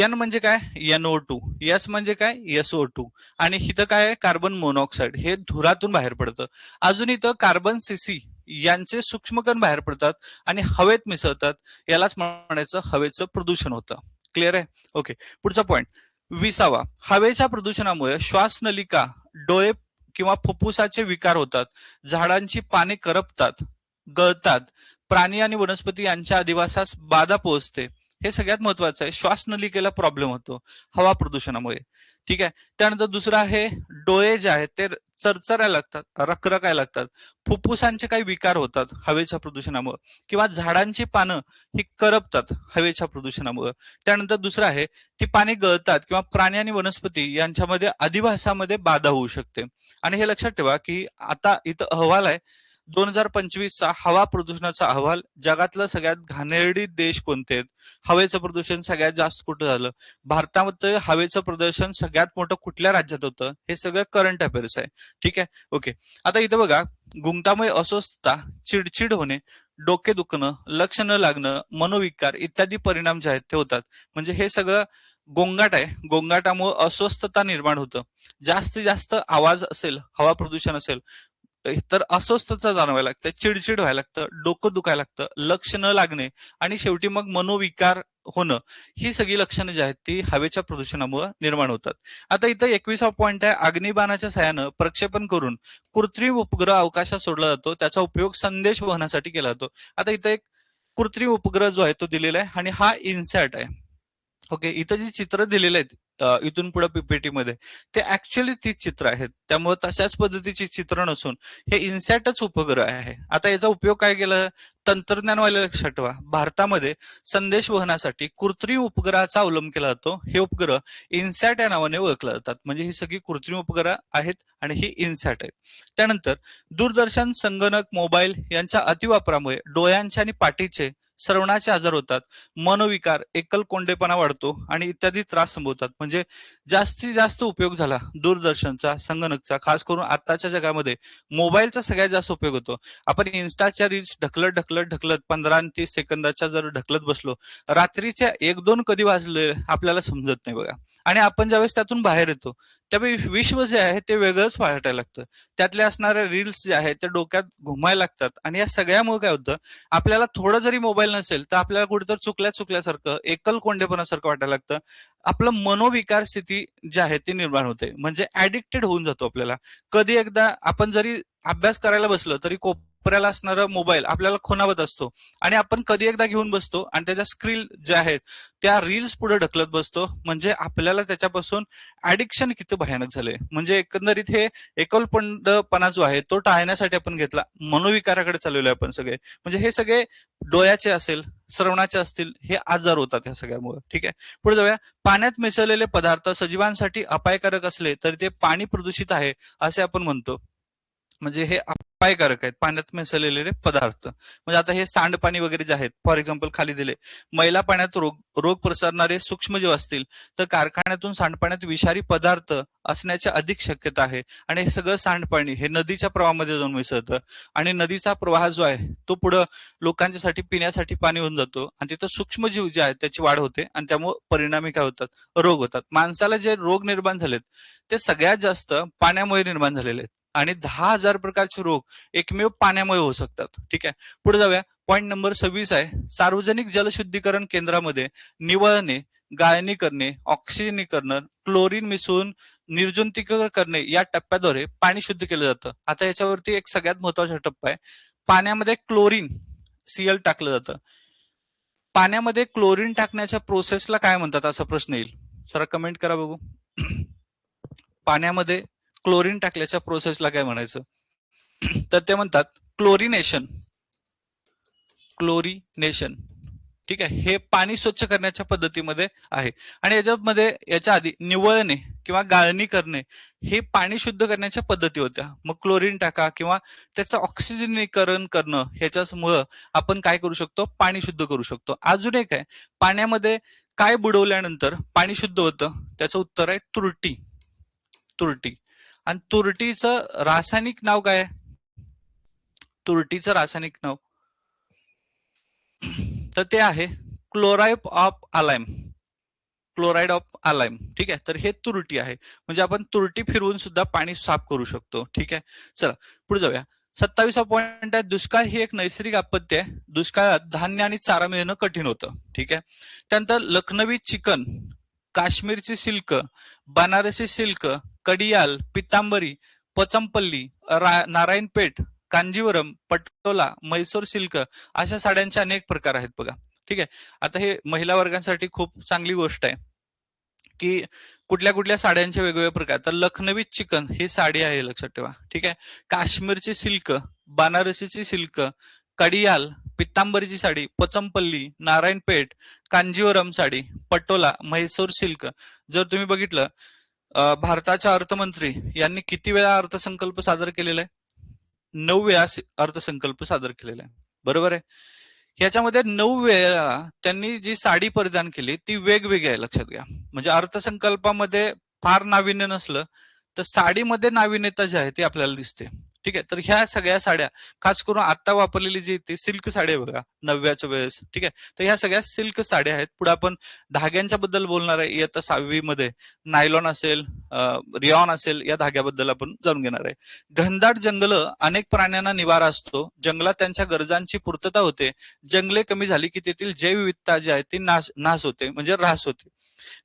N म्हणजे काय? NO2. S म्हणजे काय? SO2. आणि इथं काय आहे? Carbon monoxide. हे धुरातून बाहेर पडतं. अजून इथं कार्बन सीसी यांचे सूक्ष्मकण बाहेर पडतात आणि हवेत मिसळतात. यालाच म्हणायचं हवेचं प्रदूषण होतं. क्लिअर आहे? ओके. पुढचा पॉइंट 20वा. हवेच्या प्रदूषणामुळे श्वासनलिका, डोळे किंवा फुफ्फुसाचे विकार होतात. झाडांची पाने करपतात, गळतात. प्राणी आणि वनस्पती यांच्या अधिवासास बाधा पोहोचते. हे सगळ्यात महत्वाचं आहे. श्वासनलिकेला प्रॉब्लेम होतो हवा प्रदूषणामुळे. ठीक आहे. त्यानंतर दुसरं आहे, डोळे जे आहेत ते चरचरायला लागतात, रखरखायला लागतात. फुफ्फुसांचे काही विकार होतात हवेच्या प्रदूषणामुळे, किंवा झाडांची पानं ही करपतात हवेच्या प्रदूषणामुळे. त्यानंतर दुसरं आहे, ती पाने गळतात किंवा प्राणी आणि वनस्पती यांच्यामध्ये अधिवासामध्ये बाधा होऊ शकते. आणि हे लक्षात ठेवा की आता इथं अहवाल आहे 2025चा हवा प्रदूषणाचा अहवाल. जगातलं सगळ्यात घाणेरडी देश कोणते आहेत, हवेचं प्रदूषण सगळ्यात जास्त कुठं झालं, भारतामध्ये हवेचं प्रदूषण सगळ्यात मोठं कुठल्या राज्यात होतं, हे सगळं करंट अफेअर्स आहे. ठीक आहे, ओके. आता इथं बघा, गुंगतामुळे अस्वस्थता, चिडचिड होणे, डोके दुखणं, लक्ष न लागणं, मनोविकार इत्यादी परिणाम जे आहेत ते होतात. म्हणजे हे सगळं गोंगाट आहे. गोंगाटामुळे अस्वस्थता निर्माण होतं. जास्तीत जास्त आवाज असेल, हवा प्रदूषण असेल तर अस्वस्थता जाणवायला लागते, चिडचिड व्हायला लागतं, डोकं दुखायला लागतं, लक्ष न लागणे आणि शेवटी मग मनोविकार होणं, ही सगळी लक्षणं जी आहेत ती हवेच्या प्रदूषणामुळे निर्माण होतात. आता इथं 21वा पॉईंट आहे, अग्निबाणाच्या साहाय्यानं प्रक्षेपण करून कृत्रिम उपग्रह अवकाशात सोडला जातो. त्याचा उपयोग संदेश वहनासाठी केला जातो. आता इथं एक कृत्रिम उपग्रह जो आहे तो दिलेला आहे आणि हा इन्सॅट आहे. ओके, इथं जी चित्र दिलेली आहेत इथून पुढे पीपीटी मध्ये, ते ऍक्च्युअली तीच चित्र आहेत. त्यामुळे तशाच पद्धतीची चित्र नसून हे इन्सॅटच उपग्रह आहे. आता याचा उपयोग काय केला, तंत्रज्ञानवाले लक्षात ठेवा, भारतामध्ये संदेश वहनासाठी कृत्रिम उपग्रहाचा अवलंब केला जातो. हे उपग्रह इन्सॅट या नावाने ओळखले जातात. म्हणजे ही सगळी कृत्रिम उपग्रह आहेत आणि ही इन्सॅट आहेत. त्यानंतर दूरदर्शन, संगणक, मोबाईल यांच्या अतिवापरामुळे डोळ्यांचे आणि पाठीचे, श्रवणाचे आजार होतात, मनोविकार, एकलकोंडेपणा वाढतो आणि इत्यादी त्रास संभवतात. म्हणजे जास्तीत जास्त उपयोग झाला दूरदर्शनचा, संगणकचा, खास करून आताच्या जगामध्ये मोबाईलचा सगळ्यात जास्त उपयोग होतो. आपण इन्स्टाच्या रील्स ढकलत ढकलत ढकलत 15 आणि 30 सेकंदाच्या जर ढकलत बसलो, रात्रीच्या 1-2 कधी वाजले आपल्याला समजत नाही बघा. आणि आपण ज्यावेळेस त्यातून बाहेर येतो त्यावेळी विश्व जे आहे ते वेगळंच वाटायला लागतं. त्यातले असणाऱ्या रील्स जे आहेत ते डोक्यात घुमायला लागतात आणि या सगळ्यामुळे काय होतं, आपल्याला थोडं जरी मोबाईल नसेल तर आपल्याला कुठेतरी चुकल्यासारखं, एकलकोंडेपणासारखं वाटायला लागतं. आपलं मनोविकार स्थिती जी आहे ती निर्माण होते. म्हणजे ऍडिक्टेड होऊन जातो आपल्याला. कधी एकदा आपण जरी अभ्यास करायला बसलो तरी कोपऱ्याला असणारा मोबाईल आपल्याला खुणावत असतो आणि आपण कधी एकदा घेऊन बसतो आणि त्याच्या स्क्रीन ज्या आहेत त्या रील्स पुढे ढकलत बसतो. म्हणजे आपल्याला त्याच्यापासून ऍडिक्शन किती भयानक झाले. म्हणजे एकंदरीत हे एकलकोंडपणा जो आहे तो टाळण्यासाठी आपण घेतला, मनोविकाराकडे चालवले आपण सगळे. म्हणजे हे सगळे डोळ्याचे असेल, श्रवणाचे असतील, हे आजार होतात ह्या सगळ्यामुळे. ठीक आहे, पुढे जाऊया. पाण्यात मिसळलेले पदार्थ सजीवांसाठी अपायकारक असले तरी ते पाणी प्रदूषित आहे असे आपण म्हणतो. म्हणजे हे अपायकारक आहेत पाण्यात मिसळलेले पदार्थ. म्हणजे आता हे सांडपाणी वगैरे जे आहेत, फॉर एक्झाम्पल खाली दिले, मैला पाण्यात रोग पसरणारे सूक्ष्मजीव असतील तर कारखान्यातून सांडपाण्यात विषारी पदार्थ असण्याची अधिक शक्यता आहे. आणि हे सगळं सांडपाणी हे नदीच्या प्रवाहामध्ये जाऊन मिसळतं आणि नदीचा प्रवाह जो आहे तो पुढं लोकांच्यासाठी पिण्यासाठी पाणी होऊन जातो आणि तिथं सूक्ष्मजीव जे आहेत त्याची वाढ होते आणि त्यामुळे परिणामी काय होतात, रोग होतात. माणसाला जे रोग निर्माण झालेत ते सगळ्यात जास्त पाण्यामुळे निर्माण झालेले आहेत आणि 10,000 प्रकारचे रोग एकमेव पाण्यामुळे होऊ शकतात. ठीक आहे, पुढे जाऊया. पॉईंट नंबर 26 आहे, सार्वजनिक जलशुद्धीकरण केंद्रामध्ये निवळणे, गाळणी करणे, ऑक्सिजनीकरण, क्लोरीन मिसळून निर्जंतुकीकरण करणे या टप्प्याद्वारे पाणी शुद्ध केलं जातं. आता याच्यावरती एक सगळ्यात महत्वाचा टप्पा आहे, पाण्यामध्ये क्लोरीन सीएल टाकलं जातं. पाण्यामध्ये क्लोरीन टाकण्याच्या प्रोसेसला काय म्हणतात असा प्रश्न येईल, जरा कमेंट करा बघू. पाण्यामध्ये क्लोरीन टाकल्याच्या प्रोसेसला काय म्हणायचं, तर ते म्हणतात क्लोरिनेशन. क्लोरिनेशन, ठीक आहे, हे पाणी स्वच्छ करण्याच्या पद्धतीमध्ये आहे. आणि याच्या आधी निवळणे किंवा गाळणी करणे हे पाणी शुद्ध करण्याच्या पद्धती होत्या. मग क्लोरीन टाका किंवा त्याचं ऑक्सिजनीकरण करणं, ह्याच्यामुळं आपण काय करू शकतो, पाणी शुद्ध करू शकतो. अजून एक आहे, पाण्यामध्ये काय बुडवल्यानंतर पाणी शुद्ध होतं, त्याचं उत्तर आहे तुरटी. तुरटी. आणि तुरटीचं रासायनिक नाव काय आहे, तुरटीचं रासायनिक नाव तर ते आहे chloride of lime. Chloride of lime. ठीक आहे, तर हे तुरटी आहे. म्हणजे आपण तुरटी फिरवून सुद्धा पाणी साफ करू शकतो. ठीक आहे, चला पुढे जाऊया. 27वा पॉईंट आहे, दुष्काळ ही एक नैसर्गिक आपत्ती आहे. दुष्काळात धान्य आणि चारा मिळणं कठीण होतं. ठीक आहे, त्यानंतर लखनवी चिकन, काश्मीरची silk, Banarasi silk, Kadiyal, Pitambari, Pachampalli, Narayanpeth, Kanjivaram, Patola, Mysore silk अशा साड्यांचे अनेक प्रकार आहेत बघा. ठीक आहे, आता हे महिला वर्गांसाठी खूप चांगली गोष्ट आहे की कुठल्या कुठल्या साड्यांचे वेगवेगळे प्रकार, तर लखनवी चिकन ही साडी आहे, लक्षात ठेवा. ठीक आहे. काश्मीरची सिल्क, बनारसीची सिल्क, कडियाल, पितांबरीची साडी, पोचमपल्ली, नारायणपेठ, कांजीवरम साडी, पटोला, म्हैसूर सिल्क. जर तुम्ही बघितलं, भारताच्या अर्थमंत्री यांनी किती वेळा अर्थसंकल्प सादर केलेला आहे? 9 वेळा अर्थसंकल्प सादर केलेला आहे, बरोबर आहे. ह्याच्यामध्ये 9 वेळा त्यांनी जी साडी परिधान केली ती वेगवेगळी आहे, लक्षात घ्या. म्हणजे अर्थसंकल्पामध्ये फार नाविन्य नसलं तर साडीमध्ये नाविन्यता जी आहे ती आपल्याला दिसते. ठीक आहे. तर ह्या सगळ्या साड्या, खास करून आता वापरलेली जी ती सिल्क साडी आहे बघा, 9व्याच्या वेळेस. ठीक आहे. तर ह्या सगळ्या सिल्क साड्या आहेत. पुढे आपण धाग्यांच्या बद्दल बोलणार आहे इयत्ता 6वी मध्ये. नायलॉन असेल, रिऑन असेल, या धाग्याबद्दल आपण जाणून घेणार आहे. घनदाट जंगल अनेक प्राण्यांना निवारा असतो, जंगलात त्यांच्या गरजांची पूर्तता होते. जंगले कमी झाली की तेथील जैवविविधता जी आहे ती नाश होते, म्हणजे ऱ्हास होते.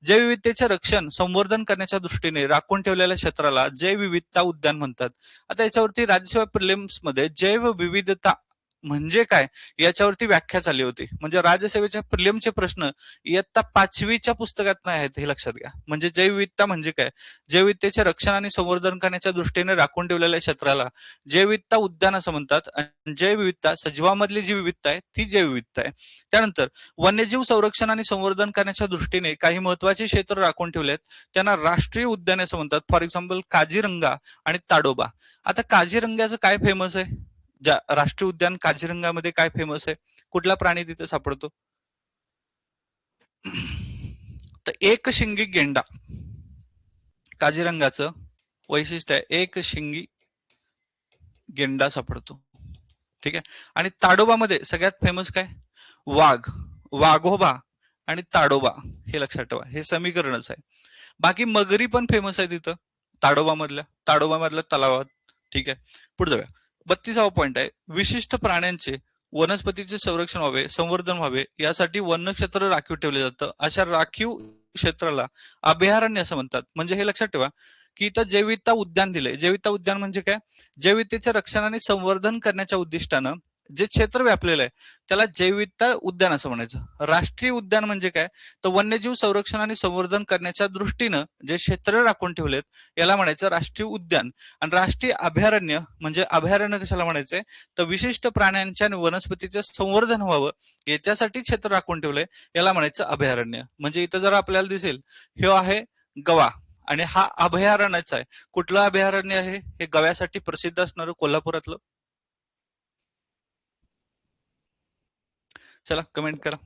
जैवविविधतेचे रक्षण संवर्धन करण्याच्या दृष्टीने राखून ठेवलेल्या क्षेत्राला जैवविविधता उद्यान म्हणतात. आता याच्यावरती राज्यसेवा प्रिलिम्स मध्ये जैवविविधता म्हणजे काय याच्यावरती व्याख्या चालली होती. म्हणजे राज्यसेवेच्या प्रिलिमचे प्रश्न इयत्ता 5वीच्या पुस्तकात नाही आहेत, हे लक्षात घ्या. म्हणजे जैवविविधता म्हणजे काय? जैवविविधतेचे रक्षण आणि संवर्धन करण्याच्या दृष्टीने राखून ठेवलेल्या क्षेत्राला जैवविविधता उद्यान असं म्हणतात. आणि जैवविविधता, सजीवांमधली जी विविधता आहे ती जैवविविधता आहे. त्यानंतर वन्यजीव संरक्षण आणि संवर्धन करण्याच्या दृष्टीने काही महत्वाचे क्षेत्र राखून ठेवले आहेत, त्यांना राष्ट्रीय उद्याने असं म्हणतात. फॉर एक्झाम्पल काझीरंगा आणि ताडोबा. आता काझीरंगाचं काय फेमस आहे? ज्या राष्ट्रीय उद्यान काझीरंगामध्ये काय फेमस आहे? कुठला प्राणी तिथे सापडतो? तर एक शिंगी गेंडा काझीरंगाचं वैशिष्ट्य आहे, एक शिंगी गेंडा सापडतो. ठीक आहे. आणि ताडोबामध्ये सगळ्यात फेमस काय? वाघ, वाघोबा आणि ताडोबा, हे लक्षात ठेवा. हे समीकरणच आहे. बाकी मगरी पण फेमस आहे तिथं ताडोबामधल्या तलावात. ठीक आहे. पुढे जाऊया. 32वा पॉइंट आहे, विशिष्ट प्राण्यांचे वनस्पतीचे संरक्षण व्हावे, संवर्धन व्हावे यासाठी वनक्षेत्र राखीव ठेवले जातं. अशा राखीव क्षेत्राला अभयारण्य असं म्हणतात. म्हणजे हे लक्षात ठेवा की इथं जैविकता उद्यान दिले. जैविकता उद्यान म्हणजे काय? जैविकतेचे रक्षण आणि संवर्धन करण्याच्या उद्दिष्टानं जे क्षेत्र व्यापलेलं आहे त्याला जैविकता उद्यान असं म्हणायचं. राष्ट्रीय उद्यान म्हणजे काय? तर वन्यजीव संरक्षण आणि संवर्धन करण्याच्या दृष्टीनं जे क्षेत्र राखून ठेवलेत याला म्हणायचं राष्ट्रीय उद्यान. आणि राष्ट्रीय अभयारण्य म्हणजे अभयारण्य कशाला म्हणायचंय? तर विशिष्ट प्राण्यांच्या आणि वनस्पतीचं संवर्धन व्हावं याच्यासाठी क्षेत्र राखून ठेवलंय याला म्हणायचं अभयारण्य. म्हणजे इथं जर आपल्याला दिसेल, हे आहे गवा आणि हा अभयारण्याचा आहे. कुठलं अभयारण्य आहे? हे गव्यासाठी प्रसिद्ध असणारं कोल्हापुरातलं. चला कमेंट करा.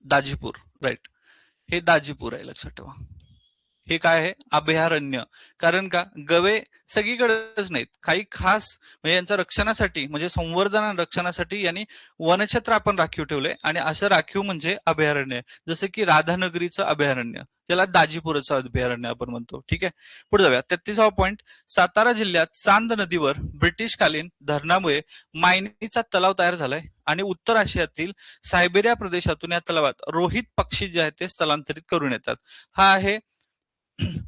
दाजीपूर, राईट. हे दाजीपूर आहे, लक्षात ठेवा. हे काय आहे? अभयारण्य. कारण का? गवे सगळीकडेच नाहीत, काही खास म्हणजे यांच्या रक्षणासाठी, म्हणजे संवर्धन आणि रक्षणासाठी यांनी वनक्षेत्र आपण राखीव ठेवले. आणि असं राखीव म्हणजे अभयारण्य. जसं की राधानगरीचं अभयारण्य, त्याला दाजीपुराचं अभयारण्य आपण म्हणतो. ठीक आहे. पुढे जाऊया. 33वा पॉइंट, सातारा जिल्ह्यात चांद नदीवर ब्रिटिशकालीन धरणामुळे मायनीचा तलाव तयार झालाय आणि उत्तर आशियातील सायबेरिया प्रदेशातून या तलावात रोहित पक्षी जे आहेत ते स्थलांतरित करून येतात. हा आहे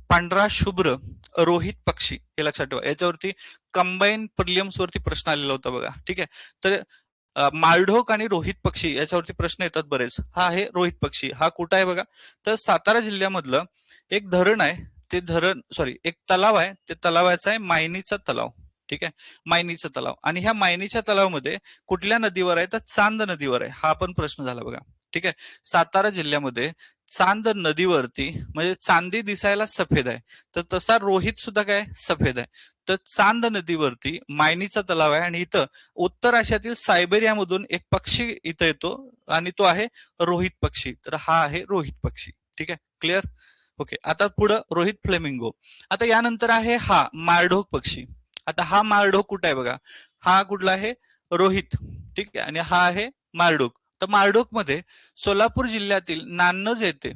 पांढरा शुभ्र रोहित पक्षी, हे लक्षात ठेवा. याच्यावरती कंबाईन प्रिलिम्स वरती प्रश्न आलेला होता बघा. ठीक आहे. तर माळढोक आणि रोहित पक्षी याच्यावरती प्रश्न येतात बरेच. हा आहे रोहित पक्षी. हा कुठं आहे बघा? तर सातारा जिल्ह्यामधलं एक धरण आहे, ते धरण एक तलाव आहे, ते तलावाचा आहे मायनीचा तलाव. ठीक आहे. मायनीचा तलाव. आणि ह्या मायनीच्या तलावामध्ये कुठल्या नदीवर आहे? तर चांद नदीवर आहे. हा पण प्रश्न झाला बघा. ठीक आहे. सातारा जिल्ह्यामध्ये चांद नदीवरती, म्हणजे चांदी दिसायला सफेद आहे, तर तसा रोहित सुद्धा काय सफेद आहे. तर चांद नदीवरती मायनीचा तलाव आहे. आणि इथं उत्तर आशियातील सायबेरियामधून एक पक्षी इथं येतो आणि तो आहे रोहित पक्षी. तर हा आहे रोहित पक्षी. ठीक आहे. क्लिअर? ओके. आता पुढं रोहित फ्लेमिंगो. आता यानंतर आहे हा माळढोक पक्षी. आता हा माळढोक कुठं आहे बघा? हा कुठला आहे? रोहित. ठीक आहे. आणि हा आहे माळढोक. तर माळढोक मध्ये सोलापूर जिल्ह्यातील नान्नज येथे,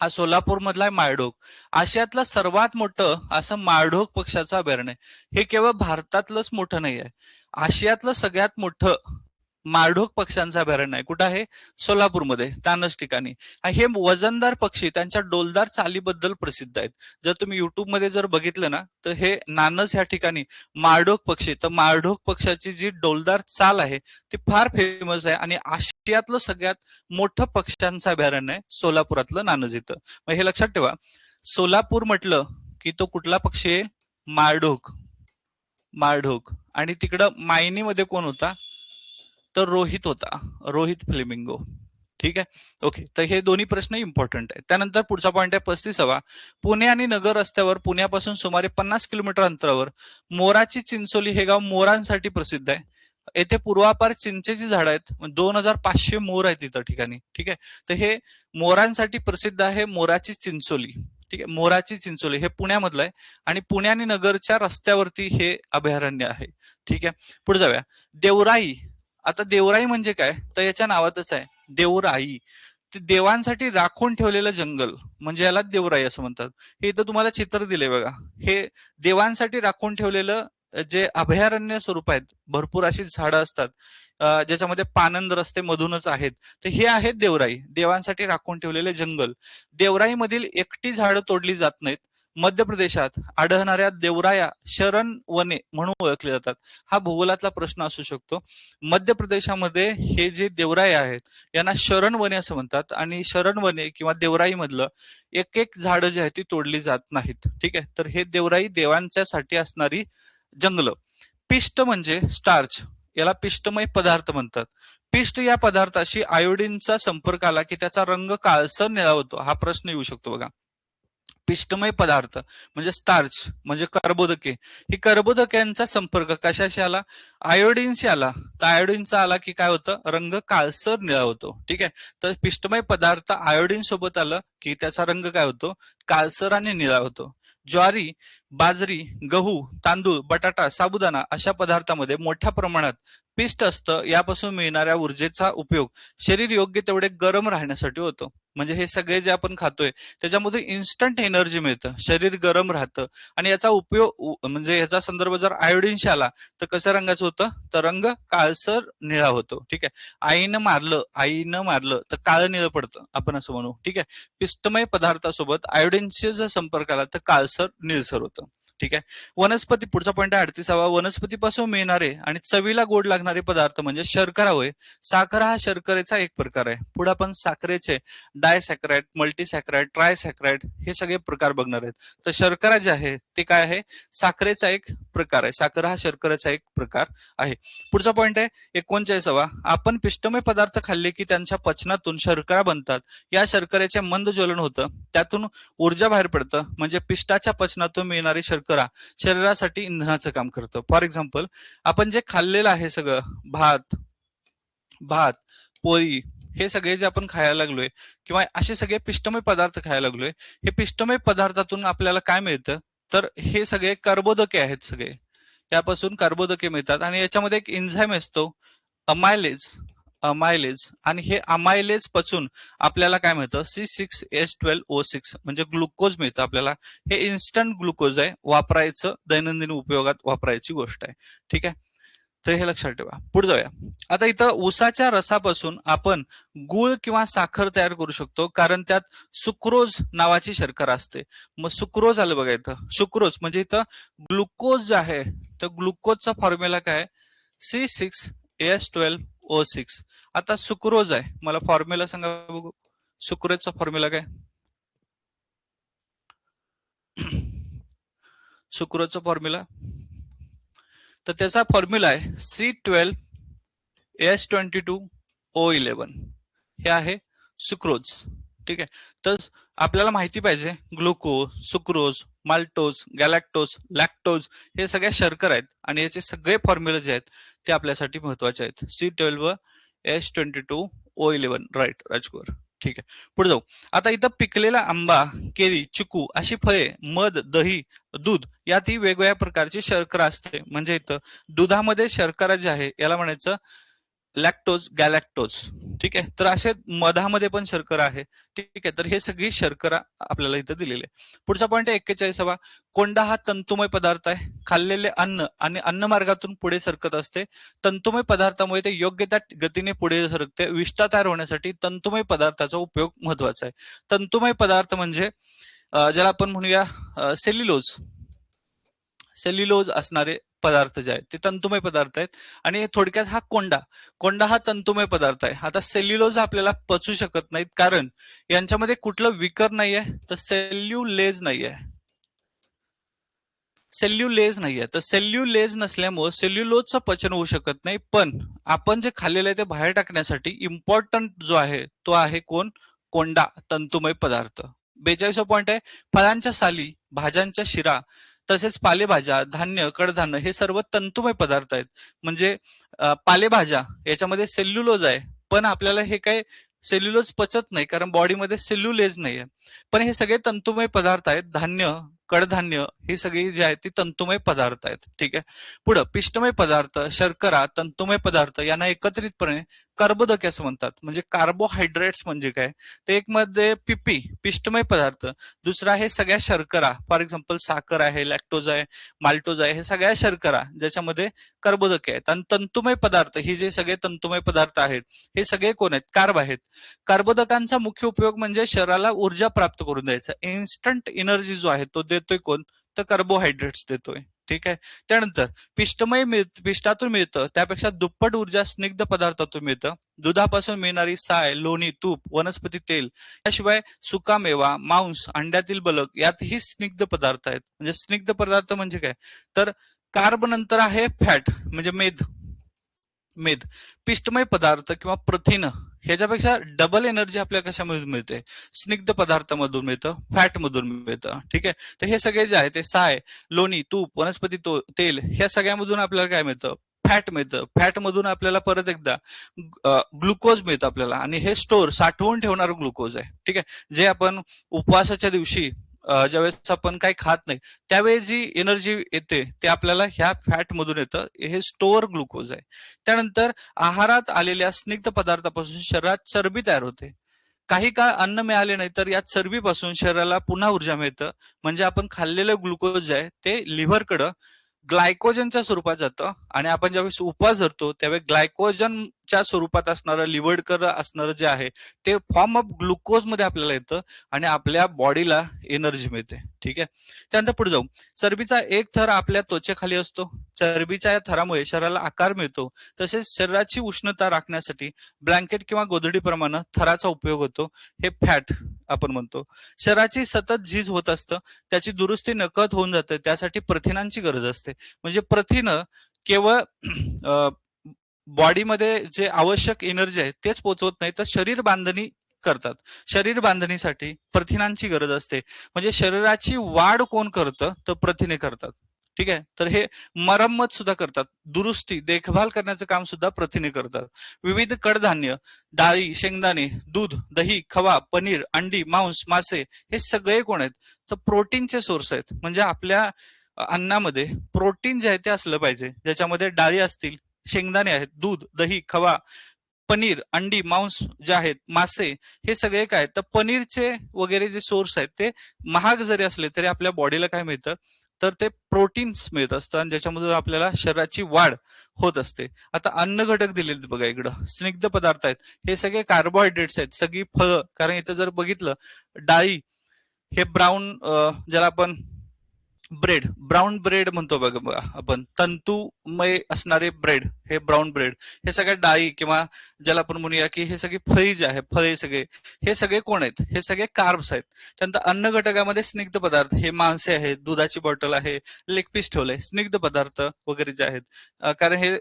हा सोलापूर मधला माळढोक, आशियातलं सर्वात मोठं असं माळढोक पक्षाचं अभयारण्य आहे. हे केवळ भारतातलंच मोठं नाही आहे, आशियातलं सगळ्यात मोठं माळढोक पक्ष्यांचं अभयारण्य आहे. कुठं आहे? सोलापूरमध्ये, तानस ठिकाणी. हे वजनदार पक्षी त्यांच्या डौलदार चालीबद्दल प्रसिद्ध आहेत. जर तुम्ही युट्यूबमध्ये जर बघितलं ना, तर हे नानस या ठिकाणी माळढोक पक्षी, तर माळढोक पक्षाची जी डौलदार चाल आहे ती फार फेमस आहे आणि आशियातलं सगळ्यात मोठं पक्ष्यांचं अभयारण्य आहे सोलापुरातलं नानस इथं. मग हे लक्षात ठेवा, सोलापूर म्हटलं की तो कुठला पक्षी आहे? माळढोक. माळढोक. आणि तिकडं मायनीमध्ये कोण होता? तर रोहित होता, रोहित फ्लेमिंगो. ठीक आहे. ओके, तर हे दोन्ही प्रश्न इम्पॉर्टंट आहेत. त्यानंतर पुढचा पॉईंट आहे 35वा. पुणे आणि नगर रस्त्यावर पुण्यापासून सुमारे 50 किलोमीटर अंतरावर मोराची चिंचोली हे गाव मोरांसाठी प्रसिद्ध आहे. येथे पूर्वापार चिंचेची झाडं आहेत, 2500 मोर आहेत इथं ठिकाणी. ठीक आहे. तर हे मोरांसाठी प्रसिद्ध आहे मोराची चिंचोली. ठीक आहे. मोराची चिंचोली हे पुण्यामधलं आहे आणि पुणे आणि नगरच्या रस्त्यावरती हे अभयारण्य आहे. ठीक आहे. पुढे जाऊया. देवराई. आता देवराई म्हणजे काय? तर याच्या नावातच आहे देवराई. ते देवांसाठी राखून ठेवलेलं जंगल म्हणजे याला देवराई असं म्हणतात. हे इथं तुम्हाला चित्र दिले बघा. हे देवांसाठी राखून ठेवलेलं जे अभयारण्य स्वरूप आहेत, भरपूर अशी झाडं असतात ज्याच्यामध्ये पानंद रस्ते मधूनच आहेत. तर हे आहेत देवराई, देवांसाठी राखून ठेवलेले जंगल. देवराई मधील एकटी झाडं तोडली जात नाहीत. मध्य प्रदेशात आढळणाऱ्या देवराया शरण वने म्हणून ओळखले जातात. हा भूगोलातला प्रश्न असू शकतो. मध्य प्रदेशामध्ये हे जे देवराय आहेत यांना शरण वने असं म्हणतात आणि शरण वने किंवा देवराई मधलं एक एक झाडं जी आहेत ती तोडली जात नाहीत. ठीक आहे. तर हे देवराई देवांच्यासाठी असणारी जंगल. पिष्ट म्हणजे स्टार्च, याला पिष्टमय पदार्थ म्हणतात. पिष्ट या पदार्थाशी आयोडीनचा संपर्क आला की त्याचा रंग काळसर निळा होतो. हा प्रश्न येऊ शकतो बघा. पिष्टमय पदार्थ म्हणजे स्टार्च म्हणजे कर्बोदके, ही कर्बोदक्यांचा संपर्क कशाशी आला? आयोडीनशी आला. तर आयोडीनचा आला की काय होतं? रंग काळसर निळा होतो. ठीक आहे. तर पिष्टमय पदार्थ आयोडीन सोबत आलं की त्याचा रंग काय होतो? काळसर आणि निळा होतो. ज्वारी, बाजरी, गहू, तांदूळ, बटाटा, साबुदाणा अशा पदार्थामध्ये मोठ्या प्रमाणात पिष्ट असतं. यापासून मिळणाऱ्या ऊर्जेचा उपयोग शरीर योग्य तेवढे गरम राहण्यासाठी होतो. म्हणजे हे सगळे जे आपण खातोय त्याच्यामध्ये इन्स्टंट एनर्जी मिळतं, शरीर गरम राहतं आणि याचा उपयोग म्हणजे याचा संदर्भ जर आयोडीनशी आला तर कशा रंगाचं होतं? तर रंग काळसर निळा होतो. ठीक आहे. आईनं मारलं तर काळं निळं पडतं, आपण असं म्हणू. ठीक आहे. पिष्टमय पदार्थासोबत आयोडीनचे जर संपर्क आला तर काळसर निळसर होतं. ठीक आहे. वनस्पती. पुढचा पॉईंट आहे 38वा. वनस्पतीपासून मिळणारे आणि चवीला गोड लागणारे पदार्थ म्हणजे शर्करा होय. साखर हा शर्करेचा एक प्रकार आहे. पुढे आपण साखरेचे डायसॅक्राइड, मल्टीसॅक्राइड, ट्रायसॅक्राइड हे सगळे प्रकार बघणार आहेत. तर शर्करा जे आहे ते काय आहे? साखरेचा एक प्रकार आहे. साखर हा शर्करेचा एक प्रकार आहे. पुढचा पॉईंट आहे 39वा. आपण पिष्टमय पदार्थ खाल्ले की त्यांच्या पचनातून शर्करा बनतात. या शर्करेचे मंद ज्वलन होतं, त्यातून ऊर्जा बाहेर पडतं. म्हणजे पिष्टाच्या पचनातून मिळणारी शर्करा शरीरासाठी इंधनाचं काम करतं. फॉर एक्झाम्पल, आपण जे खाल्लेलं आहे सगळं भात भात पोळी हे सगळे जे आपण खायला लागलोय किंवा असे सगळे पिष्टमय पदार्थ खायला लागलोय, हे पिष्टमय पदार्थातून आपल्याला काय मिळतं? तर हे सगळे कर्बोदके आहेत. सगळे यापासून कर्बोदके मिळतात आणि याच्यामध्ये एक एन्झाईम असतो अमायलेज. अमायलेज आणि हे अमायलेज पचून आपल्याला काय मिळतं? C6H12O6 म्हणजे ग्लुकोज मिळतं आपल्याला. हे इन्स्टंट ग्लुकोज आहे, वापरायचं दैनंदिन उपयोगात वापरायची गोष्ट आहे. ठीक आहे. तर हे लक्षात ठेवा. पुढे जाऊया. आता इथं ऊसाच्या रसापासून आपण गुळ किंवा साखर तयार करू शकतो, कारण त्यात सुक्रोज नावाची शर्करा असते. मग सुक्रोज आलं बघा इथं. सुक्रोज म्हणजे इथं ग्लुकोज जे आहे तर ग्लुकोजचा फॉर्म्युला काय? C6H12O6. आता सुक्रोज आहे, मला फॉर्म्युला सांगा बघू. सुक्रोजचा फॉर्म्युला काय? सुक्रोजचा फॉर्म्युला तर त्याचा फॉर्म्युला आहे C12H22O11. हे आहे सुक्रोज. ठीक आहे. तर आपल्याला माहिती पाहिजे ग्लुकोज, सुक्रोज, माल्टोज, गॅलॅक्टोज, लॅक्टोज हे सगळ्या शर्करा आहेत आणि याचे सगळे फॉर्म्युले जे आहेत ते आपल्यासाठी महत्वाचे आहेत. C12H22O11. राईट राजकुमार. ठीक आहे. पुढे जाऊ. आता इथं पिकलेला आंबा, केळी, चिकू अशी फळे, मध, दही, दूध यात ही वेगवेगळ्या प्रकारची शर्करा असते. म्हणजे इथं दुधामध्ये शर्करा जी आहे याला म्हणायचं लॅक्टोज, गॅलॅक्टोज, ठीक आहे. तर असे मधामध्ये पण शर्करा आहे, ठीक आहे. तर हे सगळी शर्करा आपल्याला इथं दिलेली आहे. पुढचा पॉईंट आहे 41वा. कोंडा हा तंतुमय पदार्थ आहे. खाल्लेले अन्न आणि अन्न मार्गातून पुढे सरकत असते. तंतुमय पदार्थामुळे ते योग्य त्या गतीने पुढे सरकते. विष्ठा तयार होण्यासाठी तंतुमय पदार्थाचा उपयोग महत्वाचा आहे. तंतुमय पदार्थ म्हणजे ज्याला आपण म्हणूया सेल्युलोज, सेल्युलोज असणारे पदार्थ जे आहेत ते तंतुमय पदार्थ आहेत. आणि थोडक्यात हा कोंडा, कोंडा हा तंतुमय पदार्थ आहे. आता सेल्युलोज आपल्याला पचू शकत नाहीत, कारण यांच्यामध्ये कुठलं विकर नाहीये, तर सेल्युलेज नाहीये, सेल्युलेज नाहीये. तर सेल्युलेज नसल्यामुळे सेल्युलोजचं पचन होऊ शकत नाही. पण आपण जे खाल्लेलं आहे ते बाहेर टाकण्यासाठी इम्पॉर्टंट जो आहे तो आहे कोण? कोंडा, तंतुमय पदार्थ. 42वा पॉईंट आहे फळांच्या साली, भाज्यांच्या शिरा, तसेच पालेभाज्या, धान्य, कडधान्य हे सर्व तंतुमय पदार्थ आहेत. म्हणजे पालेभाज्या याच्यामध्ये सेल्युलोज आहे, पण आपल्याला हे काय सेल्युलोज पचत नाही, कारण बॉडीमध्ये सेल्युलेज नाही आहे. पण हे सगळे तंतुमय पदार्थ आहेत. धान्य, कडधान्य ही सगळी जी आहेत ती तंतुमय पदार्थ आहेत, ठीक आहे. पुढं पिष्टमय पदार्थ, शर्करा, तंतुमय पदार्थ यांना एकत्रितपणे कर्बोदके असं म्हणतात. म्हणजे कार्बोहायड्रेट्स म्हणजे काय, ते एक मध्ये पिष्टमय पदार्थ, दुसरा आहे सगळ्या शर्करा, फॉर एक्झाम्पल साखर आहे, लॅक्टोज आहे, माल्टोज आहे, हे सगळ्या शर्करा ज्याच्यामध्ये कर्बोदके आहेत. आणि तंतुमय पदार्थ ही जे सगळे तंतुमय पदार्थ आहेत हे सगळे कोण आहेत? कार्ब आहेत. कर्बोदकांचा मुख्य उपयोग म्हणजे शरीराला ऊर्जा प्राप्त करून द्यायचा, इन्स्टंट एनर्जी जो आहे तो देतोय कोण? तर कार्बोहायड्रेट्स देतोय, ठीक आहे. त्यानंतर पिष्टातून मिळतं त्यापेक्षा दुप्पट ऊर्जा स्निग्ध पदार्थातून मिळतं. दुधापासून मिळणारी साय, लोणी, तूप, वनस्पती तेल, त्याशिवाय सुकामेवा, मांस, अंड्यातील बलक यातही स्निग्ध पदार्थ आहेत. म्हणजे स्निग्ध पदार्थ म्हणजे काय, तर कार्ब नंतर आहे फॅट म्हणजे मेद. मेद पिष्टमय पदार्थ किंवा प्रथिन ह्याच्यापेक्षा डबल एनर्जी आपल्याला कशामधून मिळते? स्निग्ध पदार्थामधून मिळतं, फॅट मधून मिळतं, ठीक आहे. तर हे सगळे जे आहे ते साय, लोणी, तूप, वनस्पती तेल ह्या सगळ्यामधून आपल्याला काय मिळतं? फॅट मिळतं. फॅट मधून आपल्याला परत एकदा ग्लुकोज मिळतं आपल्याला, आणि हे स्टोर साठवून ठेवणारं ग्लुकोज आहे, ठीक आहे. जे आपण उपवासाच्या दिवशी ज्यावेळेस आपण काही खात नाही त्यावेळी जी एनर्जी येते ते आपल्याला ह्या फॅट मधून येतं, हे स्टोअर ग्लुकोज आहे. त्यानंतर आहारात आलेल्या स्निग्ध पदार्थापासून शरीरात चरबी तयार होते. काही काळ अन्न मिळाले नाही तर या चरबीपासून शरीराला पुन्हा ऊर्जा मिळतं. म्हणजे आपण खाल्लेलं ग्लुकोज जे आहे ते लिव्हरकडं ग्लायकोजनच्या स्वरूपात जातं, आणि आपण ज्यावेळेस उपवास धरतो त्यावेळी ग्लायकोजनच्या स्वरूपात असणारं लिव्हरकडं असणारं जे आहे ते फॉर्म ऑफ ग्लुकोज मध्ये आपल्याला येतं, आणि आपल्या बॉडीला एनर्जी मिळते, ठीक आहे. त्यानंतर पुढे जाऊ. चरबीचा एक थर आपल्या त्वचेखाली असतो. चरबीच्या या थरामुळे शरीराला आकार मिळतो. तसेच शरीराची उष्णता राखण्यासाठी ब्लँकेट किंवा गोधडीप्रमाणे थराचा उपयोग होतो. हे फॅट आपण म्हणतो. शरीराची सतत झीज होत असतं, त्याची दुरुस्ती नकळत होऊन जाते, त्यासाठी प्रथिनांची गरज असते. म्हणजे प्रथिन केवळ बॉडीमध्ये जे आवश्यक एनर्जी आहे तेच पोहोचवत नाही, तर शरीर बांधणी करतात. शरीर बांधणीसाठी प्रथिनांची गरज असते. म्हणजे शरीराची वाढ कोण करतं? तर प्रथिने करतात, ठीक आहे. तर हे मरम्मत सुद्धा करतात, दुरुस्ती, देखभाल करण्याचं काम सुद्धा प्रथिने करतात. विविध कडधान्य, डाळी, शेंगदाणे, दूध, दही, खवा, पनीर, अंडी, मांस, मासे हे सगळे कोण आहेत? तर प्रोटीनचे सोर्स आहेत. म्हणजे आपल्या अन्नामध्ये प्रोटीन जे आहे ते असलं पाहिजे, ज्याच्यामध्ये डाळी असतील, शेंगदाणे आहेत, दूध, दही, खवा, पनीर, अंडी, मांस जे आहेत, मासे, हे सगळे काय, तर पनीरचे वगैरे जे सोर्स आहेत ते महाग जरी असले तरी आपल्या बॉडीला काय मिळतं? तर ते प्रोटीन्स मिळत असतं, आणि ज्याच्यामधून आपल्याला शरीराची वाढ होत असते. आता अन्न घटक दिलेले बघा इकडं, स्निग्ध पदार्थ आहेत, हे सगळे कार्बोहायड्रेट्स आहेत, सगळी फळं. कारण इथं जर बघितलं डाळी, हे ब्राऊन, ज्याला आपण ब्रेड, ब्राऊन ब्रेड म्हणतो बघा आपण, तंतुमय असणारे ब्रेड, हे ब्राऊन ब्रेड, हे सगळ्या डाळी, किंवा ज्याला आपण म्हणूया की हे सगळे फळी जे आहे, फळे सगळे, हे सगळे कोण आहेत? हे सगळे कार्ब्स आहेत. त्यानंतर अन्न घटकामध्ये स्निग्ध पदार्थ, हे मांसे आहेत, दुधाची बॉटल आहे, लेग पीस ठेवलंय, स्निग्ध पदार्थ वगैरे जे आहेत, कारण हे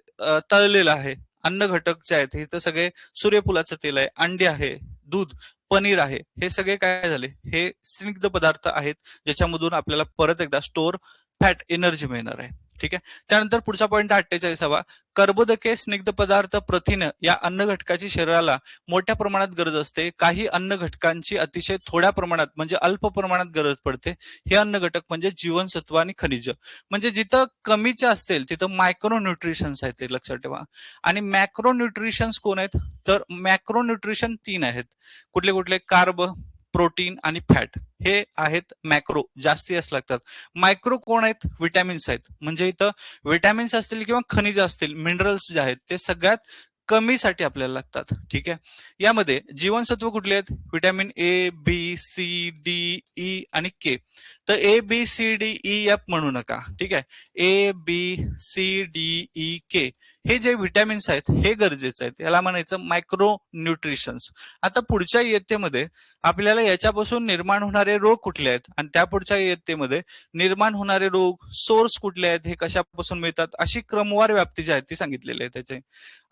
तळलेलं आहे. अन्न घटक जे आहेत हे तर सगळे सूर्यफुलाचं तेल आहे, अंडे आहे, दूध, पनीर आहे, हे सगळे काय झाले? हे स्निग्ध पदार्थ आहेत, ज्याच्यामधून आपल्याला परत एकदा स्टोअर फॅट एनर्जी मिळणार आहे. ठीक आहे. त्यानंतर पुढचा पॉईंट 48वा, कर्बोदके, स्निग्ध पदार्थ, प्रथिन या अन्न घटकाची शरीराला मोठ्या प्रमाणात गरज असते. काही अन्न घटकांची अतिशय थोड्या प्रमाणात म्हणजे अल्प प्रमाणात गरज पडते. हे अन्न घटक म्हणजे जीवनसत्व आणि खनिज. म्हणजे जिथं कमीचे असतील तिथं मायक्रो न्यूट्रिशन्स आहेत, ते लक्षात ठेवा. आणि मॅक्रो न्यूट्रिशन्स कोण आहेत? तर मॅक्रो न्यूट्रिशन 3 आहेत. कुठले कुठले? कार्ब, प्रोटीन आणि फॅट हे आहेत मॅक्रो, जास्ती असं लागतात. मायक्रो कोण आहेत? विटॅमिन्स आहेत. म्हणजे इथं विटॅमिन्स असतील किंवा खनिज असतील, मिनरल्स जे आहेत ते सगळ्यात कमीसाठी आपल्याला लागतात. ठीक आहे. यामध्ये जीवनसत्व कुठले आहेत? Vitamin A, B, C, D, E आणि के. तर A, B, C, D, E, F म्हणू नका. ठीक आहे. A, B, C, D, E, K हे जे विटॅमिन्स आहेत हे गरजेचं आहेत. याला म्हणायचं मायक्रो न्यूट्रिशन्स. आता पुढच्या इयत्तेमध्ये आपल्याला याच्यापासून निर्माण होणारे रोग कुठले आहेत आणि त्या पुढच्या इयत्तेमध्ये निर्माण होणारे रोग, सोर्स कुठले आहेत, हे कशापासून मिळतात, अशी क्रमवार व्याप्ती जी आहे ती सांगितलेली आहे त्याचे.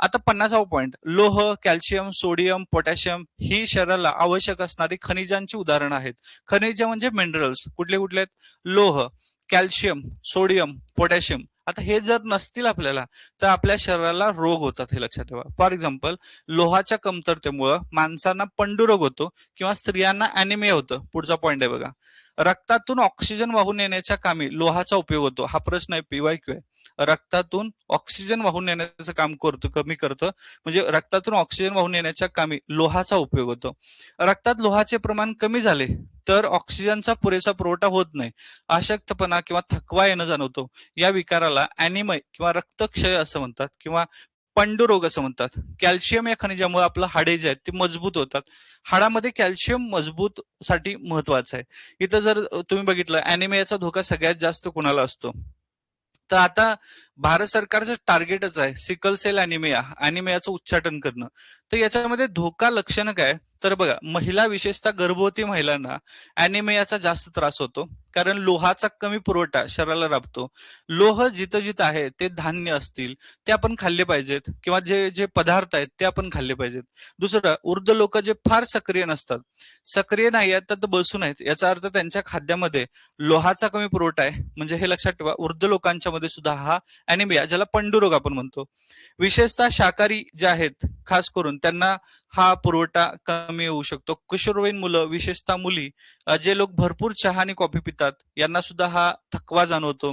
आता 50वा पॉईंट, लोह, कॅल्शियम, सोडियम, पोटॅशियम ही शरीराला आवश्यक असणारी खनिजांची उदाहरणं आहेत. खनिज म्हणजे मिनरल्स कुठले कुठले आहेत? लोह, कॅल्शियम, सोडियम, पोटॅशियम. आता हे जर नसतील आपल्याला तर आपल्या शरीराला रोग होतात, हे लक्षात ठेवा. फॉर एक्झाम्पल, लोहाच्या कमतरतेमुळे माणसांना पंडुरोग होतो किंवा स्त्रियांना अॅनिमिया होतं. पुढचा पॉईंट आहे बघा, रक्तातून ऑक्सिजन वाहून येण्याच्या कामी लोहाचा उपयोग होतो. हा प्रश्न आहे, PYQ आहे. रक्तातून ऑक्सिजन वाहून येण्याचं काम करतो, कमी करतं. म्हणजे रक्तातून ऑक्सिजन वाहून येण्याच्या कामी लोहाचा उपयोग होतो. रक्तात लोहाचे प्रमाण कमी झाले तर ऑक्सिजनचा पुरेसा पुरवठा होत नाही, अशक्तपणा किंवा थकवा येणं जाणवतो. या विकाराला अॅनिमिया किंवा रक्तक्षय असं म्हणतात किंवा पंडुरोग असं म्हणतात. कॅल्शियम या खनिजामुळे आपलं हाडे जे आहेत ते मजबूत होतात. हाडामध्ये कॅल्शियम मजबूत साठी महत्वाचं आहे. इथं जर तुम्ही बघितलं, अॅनिमियाचा धोका सगळ्यात जास्त कोणाला असतो? तर आता भारत सरकारचं टार्गेटच आहे सिकल सेल अॅनिमियाचं उच्चाटन करणं. तर याच्यामध्ये धोका लक्षणं काय? तर बघा, महिला, विशेषतः गर्भवती महिलांना अॅनिमियाचा जास्त त्रास होतो, कारण लोहाचा कमी पुरवठा शरीराला लाभतो. लोह जिथं जिथं आहे ते धान्य असतील ते आपण खाल्ले पाहिजेत किंवा जे जे पदार्थ आहेत ते आपण खाल्ले पाहिजेत. दुसरं, वृद्ध लोक जे फार सक्रिय नसतात, सक्रिय नाही आहेत तर बसून आहेत, याचा अर्थ त्यांच्या खाद्यामध्ये लोहाचा कमी पुरवठा आहे. म्हणजे हे लक्षात ठेवा, वृद्ध लोकांच्या मध्ये सुद्धा हा अॅनिमिया, ज्याला पंडुरोग आपण म्हणतो. विशेषतः शाकाहारी जे आहेत खास करून त्यांना हा पुरवठा कमी होऊ शकतो. किशोरवयीन मुलं, विशेषतः मुली, जे लोक भरपूर चहा आणि कॉफी पितात यांना सुद्धा हा थकवा जाणवतो,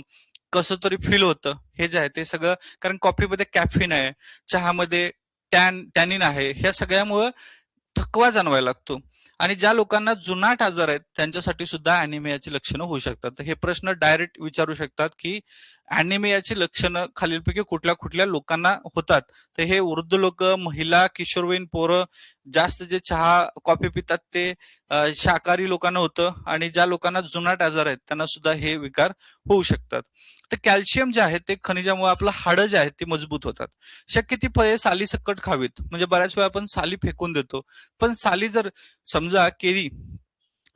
कसं तरी फील होतं. हे जे आहे ते सगळं कारण कॉफीमध्ये कॅफिन आहे, चहामध्ये टॅनिन आहे, ह्या सगळ्यामुळं थकवा जाणवायला लागतो. आणि ज्या लोकांना जुनाट आजार आहेत त्यांच्यासाठी सुद्धा अॅनिमियाची लक्षणं होऊ शकतात. तर हे प्रश्न डायरेक्ट विचारू शकतात की अॅनिमियाची लक्षणं खालीलपैकी कुठल्या कुठल्या लोकांना होतात? तर हे वृद्ध लोक, महिला, किशोरवयीन पोरं, जास्त जे चहा कॉफी पितात ते शाकाहारी लोकांना होतं, आणि ज्या लोकांना जुनाट आजार आहेत त्यांना सुद्धा हे विकार होऊ शकतात. तर कॅल्शियम जे आहे ते खनिजामुळे आपलं हाडं जे आहेत ते मजबूत होतात. शक्य ती फळे सालीसकट खावीत. म्हणजे बऱ्याच वेळा आपण साली फेकून देतो, पण साली जर समजा केळी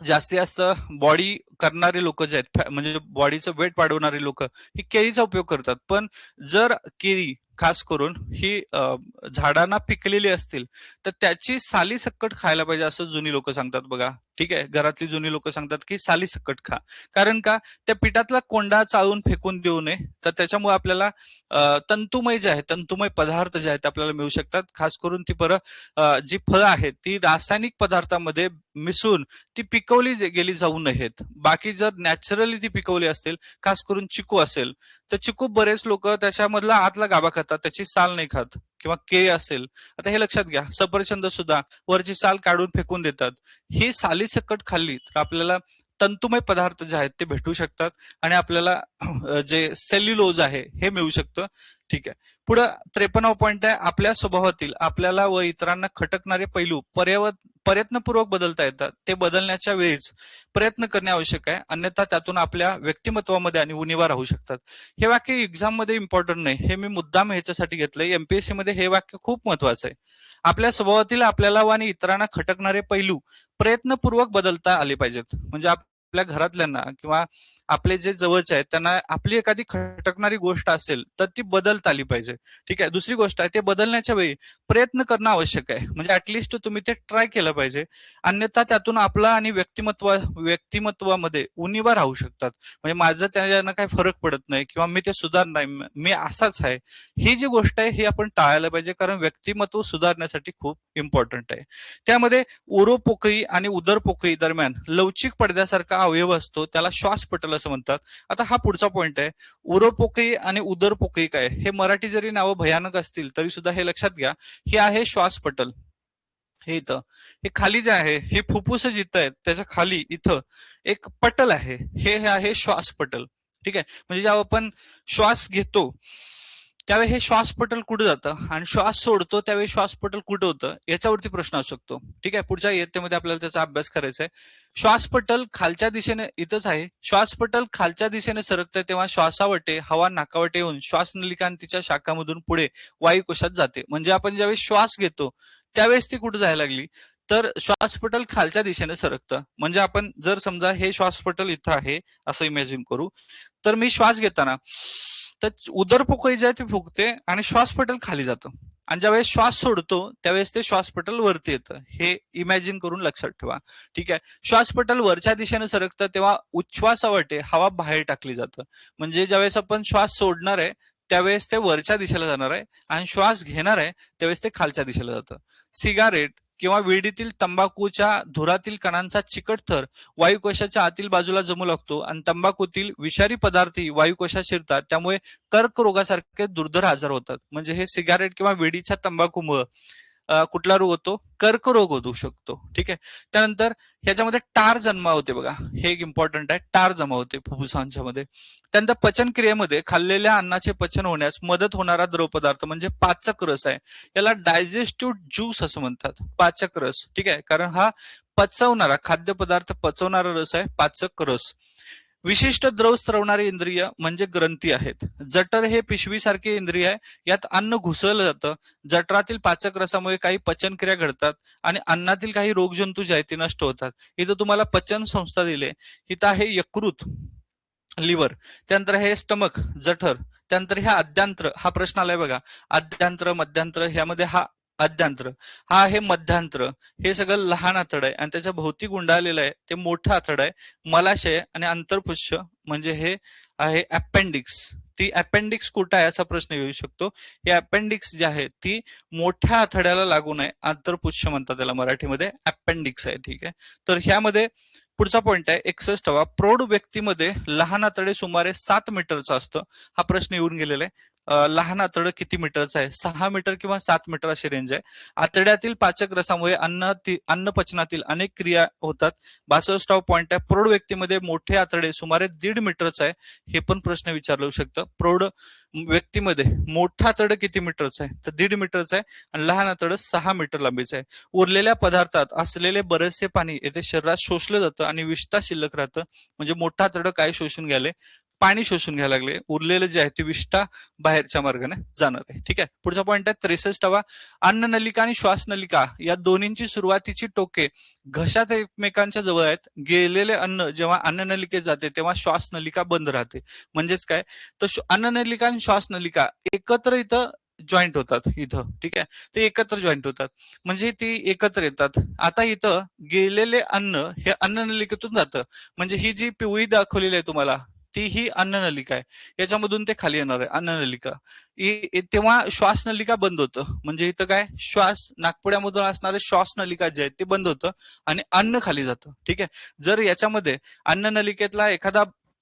जास्तीत जास्त बॉडी करणारे लोक जे आहेत, म्हणजे बॉडीचं वेट वाढवणारे लोक ही केळीचा उपयोग करतात. पण जर केळी खास करून ही झाडांना पिकलेली असतील तर त्याची साली सकट खायला पाहिजे असं जुनी लोक सांगतात बघा. ठीक आहे, घरातली जुनी लोक सांगतात की साली सकट खा. कारण का? त्या पिठातला कोंडा चाळून फेकून देऊ नये, तर त्याच्यामुळे आपल्याला तंतुमय जे आहे, तंतुमय पदार्थ जे आहेत आपल्याला मिळू शकतात. खास करून ती जी फळं आहेत ती रासायनिक पदार्थामध्ये मिसळून ती पिकवली गेली जाऊ नयेत. बाकी जर नॅचरली ती पिकवली असतील, खास करून चिकू असेल तर चिकू बरेच लोक त्याच्यामधला आतला गाभा खातात, त्याची साल नाही खात. किंवा केळी असेल, आता हे लक्षात घ्या, सफरचंद सुद्धा वरची साल काढून फेकून देतात. ही साली सकट खाल्ली तर आपल्याला तंतुमय पदार्थ जे आहेत ते भेटू शकतात आणि आपल्याला जे सेल्युलोज आहे हे मिळू शकतं. ठीक आहे. पुढे 53वा पॉईंट आहे, आपल्या स्वभावातील आपल्याला व इतरांना खटकणारे पैलू प्रयत्नपूर्वक बदलता येतात. ते बदलण्याच्या वेळीच प्रयत्न करणे आवश्यक आहे, अन्यथा त्यातून आपल्या व्यक्तिमत्वामध्ये आणि उणिवा राहू शकतात. हे वाक्य एक्झाम मध्ये इम्पॉर्टंट नाही, हे मी मुद्दाम ह्याच्यासाठी घेतलंय. एमपीएससी मध्ये हे वाक्य खूप महत्वाचं आहे. आपल्या स्वभावातील आपल्याला व आणि इतरांना खटकणारे पैलू प्रयत्नपूर्वक बदलता आले पाहिजेत. म्हणजे आपल्या घरातल्यांना किंवा आपले जे जवळचे आहेत त्यांना आपली एखादी खटकणारी गोष्ट असेल तर ती बदलता आली पाहिजे. ठीक आहे. दुसरी गोष्ट आहे, ते बदलण्याच्या वेळी प्रयत्न करणं आवश्यक आहे. म्हणजे ऍटलिस्ट तुम्ही ते ट्राय केलं पाहिजे. अन्यथा त्यातून आपला आणि व्यक्तिमत्वामध्ये उणिवा राहू शकतात. म्हणजे माझं त्याच्यानं काही फरक पडत नाही किंवा मी ते सुधारणार नाही, मी असाच आहे, ही जी गोष्ट आहे ही आपण टाळायला पाहिजे. कारण व्यक्तिमत्व सुधारण्यासाठी खूप इम्पॉर्टंट आहे. त्यामध्ये उरोपोकळी आणि उदरपोकळी दरम्यान लवचिक पडद्यासारखा अवयव असतो, त्याला श्वासपटल असं म्हणतात. आता हा पुढचा पॉइंट आहे. उरोपोकळी आणि उदरपोकळी काय, हे मराठी जरी नावं भयानक असतील तरी सुद्धा हे लक्षात घ्या, हे आहे श्वासपटल. हे इथं, हे खाली जे आहे, हे फुफ्फुस जिथं आहेत त्याच्या खाली इथं एक पटल आहे, हे आहे श्वासपटल. ठीक आहे. म्हणजे जेव्हा आपण श्वास घेतो त्यावेळी हे श्वासपटल कुठं जातं आणि श्वास सोडतो त्यावेळी श्वासपटल कुठं होतं, याच्यावरती प्रश्न असू शकतो. ठीक आहे. पुढच्या इयत्तेमध्ये आपल्याला त्याचा अभ्यास करायचा आहे. श्वासपटल खालच्या दिशेने इथंच आहे. श्वासपटल खालच्या दिशेने सरकतं तेव्हा श्वासावटे हवा नाकावटे येऊन श्वासनलिका आणि तिच्या शाखामधून पुढे वायुकोशात जाते. म्हणजे आपण ज्यावेळी श्वास घेतो त्यावेळेस ती कुठे जायला लागली, तर श्वासपटल खालच्या दिशेने सरकतं. म्हणजे आपण जर समजा हे श्वासपटल इथं आहे असं इमॅजिन करू, तर मी श्वास घेताना तर उदरपोकळी जे आहे ती फुगते आणि श्वासपटल खाली जातं. आणि ज्यावेळेस श्वास सोडतो त्यावेळेस ते श्वासपटल वरती येतं. हे इमॅजिन करून लक्षात ठेवा. ठीक आहे. श्वासपटल वरच्या दिशेने सरकतं तेव्हा उच्छ्वासावाटे हवा बाहेर टाकली जातं. म्हणजे ज्यावेळेस आपण श्वास सोडणार आहे त्यावेळेस ते वरच्या दिशेला जाणार आहे आणि श्वास घेणार आहे त्यावेळेस ते खालच्या दिशेला जातं. सिगारेट किंवा विडीतील तंबाखूच्या धुरातील कणांचा चिकट थर वायुकोशाच्या आतील बाजूला जमू लागतो आणि तंबाखूतील विषारी पदार्थही वायुकोशात शिरतात. त्यामुळे कर्करोगासारखे दुर्धर आजार होतात. म्हणजे हे सिगारेट किंवा विडीच्या तंबाखूमुळे कुठला रोग होतो, कर्करोग होऊ शकतो. ठीक आहे. त्यानंतर ह्याच्यामध्ये टार जमा होते बघा, हे एक इम्पॉर्टंट आहे. टार जमा होते फुफ्फुसांच्या मध्ये. त्यानंतर पचन क्रियेमध्ये खाल्लेल्या अन्नाचे पचन होण्यास मदत होणारा द्रवपदार्थ म्हणजे पाचक रस आहे. याला डायजेस्टिव्ह ज्यूस असं म्हणतात, पाचक रस. ठीक आहे. कारण हा पचवणारा खाद्यपदार्थ पचवणारा रस आहे पाचक रस. विशिष्ट द्रव स्त्रवणारे इंद्रिय म्हणजे ग्रंथी आहेत. जठर हे पिशवीसारखे इंद्रिय आहे. यात अन्न घुसवलं जातं. जठरातील पाचक रसामुळे काही पचनक्रिया घडतात आणि अन्नातील काही रोगजंतू जे आहेत ते नष्ट होतात. इथं तुम्हाला पचन संस्था दिले. इथं आहे यकृत, लिव्हर. त्यानंतर हे स्टमक, जठर. त्यानंतर ह्या आद्यांत्र, हा प्रश्न आलाय बघा. आद्यांत्र, मध्यांत्र, ह्यामध्ये हा आद्यांत्र, हा आहे मध्यांत्र. हे सगळं लहान आतड आहे आणि त्याच्या भोवती गुंडाळलेलं आहे ते मोठं आतड आहे. मलाशय आणि अंतरपुच्छ म्हणजे हे आहे अपेंडिक्स. ती अपेंडिक्स कुठं आहे असा प्रश्न येऊ शकतो. हे अपेंडिक्स जे आहे ती मोठ्या आतड्याला लागून आहे. अंतरपुच्छ म्हणतात त्याला मराठीमध्ये, अपेंडिक्स आहे. ठीक आहे. तर ह्यामध्ये पुढचा पॉइंट आहे 61 वा. प्रौढ व्यक्तीमध्ये लहान आतडे सुमारे 7 मीटरचं असतं. हा प्रश्न येऊन गेलेला आहे. लहान आतडं किती मीटरचं आहे, 6 मीटर किंवा 7 मीटर अशी रेंज आहे. आतड्यातील पाचक रसामुळे अन्न पचनातील अनेक क्रिया होतात. 62 पॉइंट आहे. प्रौढ व्यक्तीमध्ये मोठे आतडे सुमारे 1.5 मीटरचं आहे. हे पण प्रश्न विचारलं शकतं. प्रौढ व्यक्तीमध्ये मोठं आतडं किती मीटरचं आहे, तर 1.5 मीटरचं आहे आणि लहान आतडं 6 मीटर लांबीचं आहे. उरलेल्या पदार्थात असलेले बरेचसे पाणी येथे शरीरात शोषलं जातं आणि विष्ठा शिल्लक राहतं. म्हणजे मोठं आतडं काय शोषून घ्यायला, पाणी शोषून घ्यायला लागले. उरलेलं जे आहे ते विष्ठा बाहेरच्या मार्गाने जाणार आहे. ठीक आहे. पुढचा पॉइंट आहे 63 वा. अन्ननलिका आणि श्वासनलिका या दोन्हींची सुरुवातीची टोके घशात एकमेकांच्या जवळ आहेत. गेलेले अन्न जेव्हा अन्ननलिकेत जाते तेव्हा श्वासनलिका बंद राहते. म्हणजेच काय, तर अन्ननलिका आणि श्वासनलिका एकत्र इथं जॉईंट होतात इथं. ठीक आहे. ते एकत्र जॉईंट होतात म्हणजे ती एकत्र येतात. आता इथं गेलेले अन्न हे अन्ननलिकेतून जातं. म्हणजे ही जी पिवळी दाखवलेली आहे तुम्हाला, ती ही अन्ननलिका आहे. याच्यामधून ते खाली येणार आहे अन्ननलिका. तेव्हा श्वासनलिका बंद होतं. म्हणजे इथं काय, श्वास नाकपुड्यामधून असणारे श्वासनलिका जे आहेत ते बंद होतं आणि अन्न खाली जातं. ठीक आहे. जर याच्यामध्ये अन्ननलिकेतला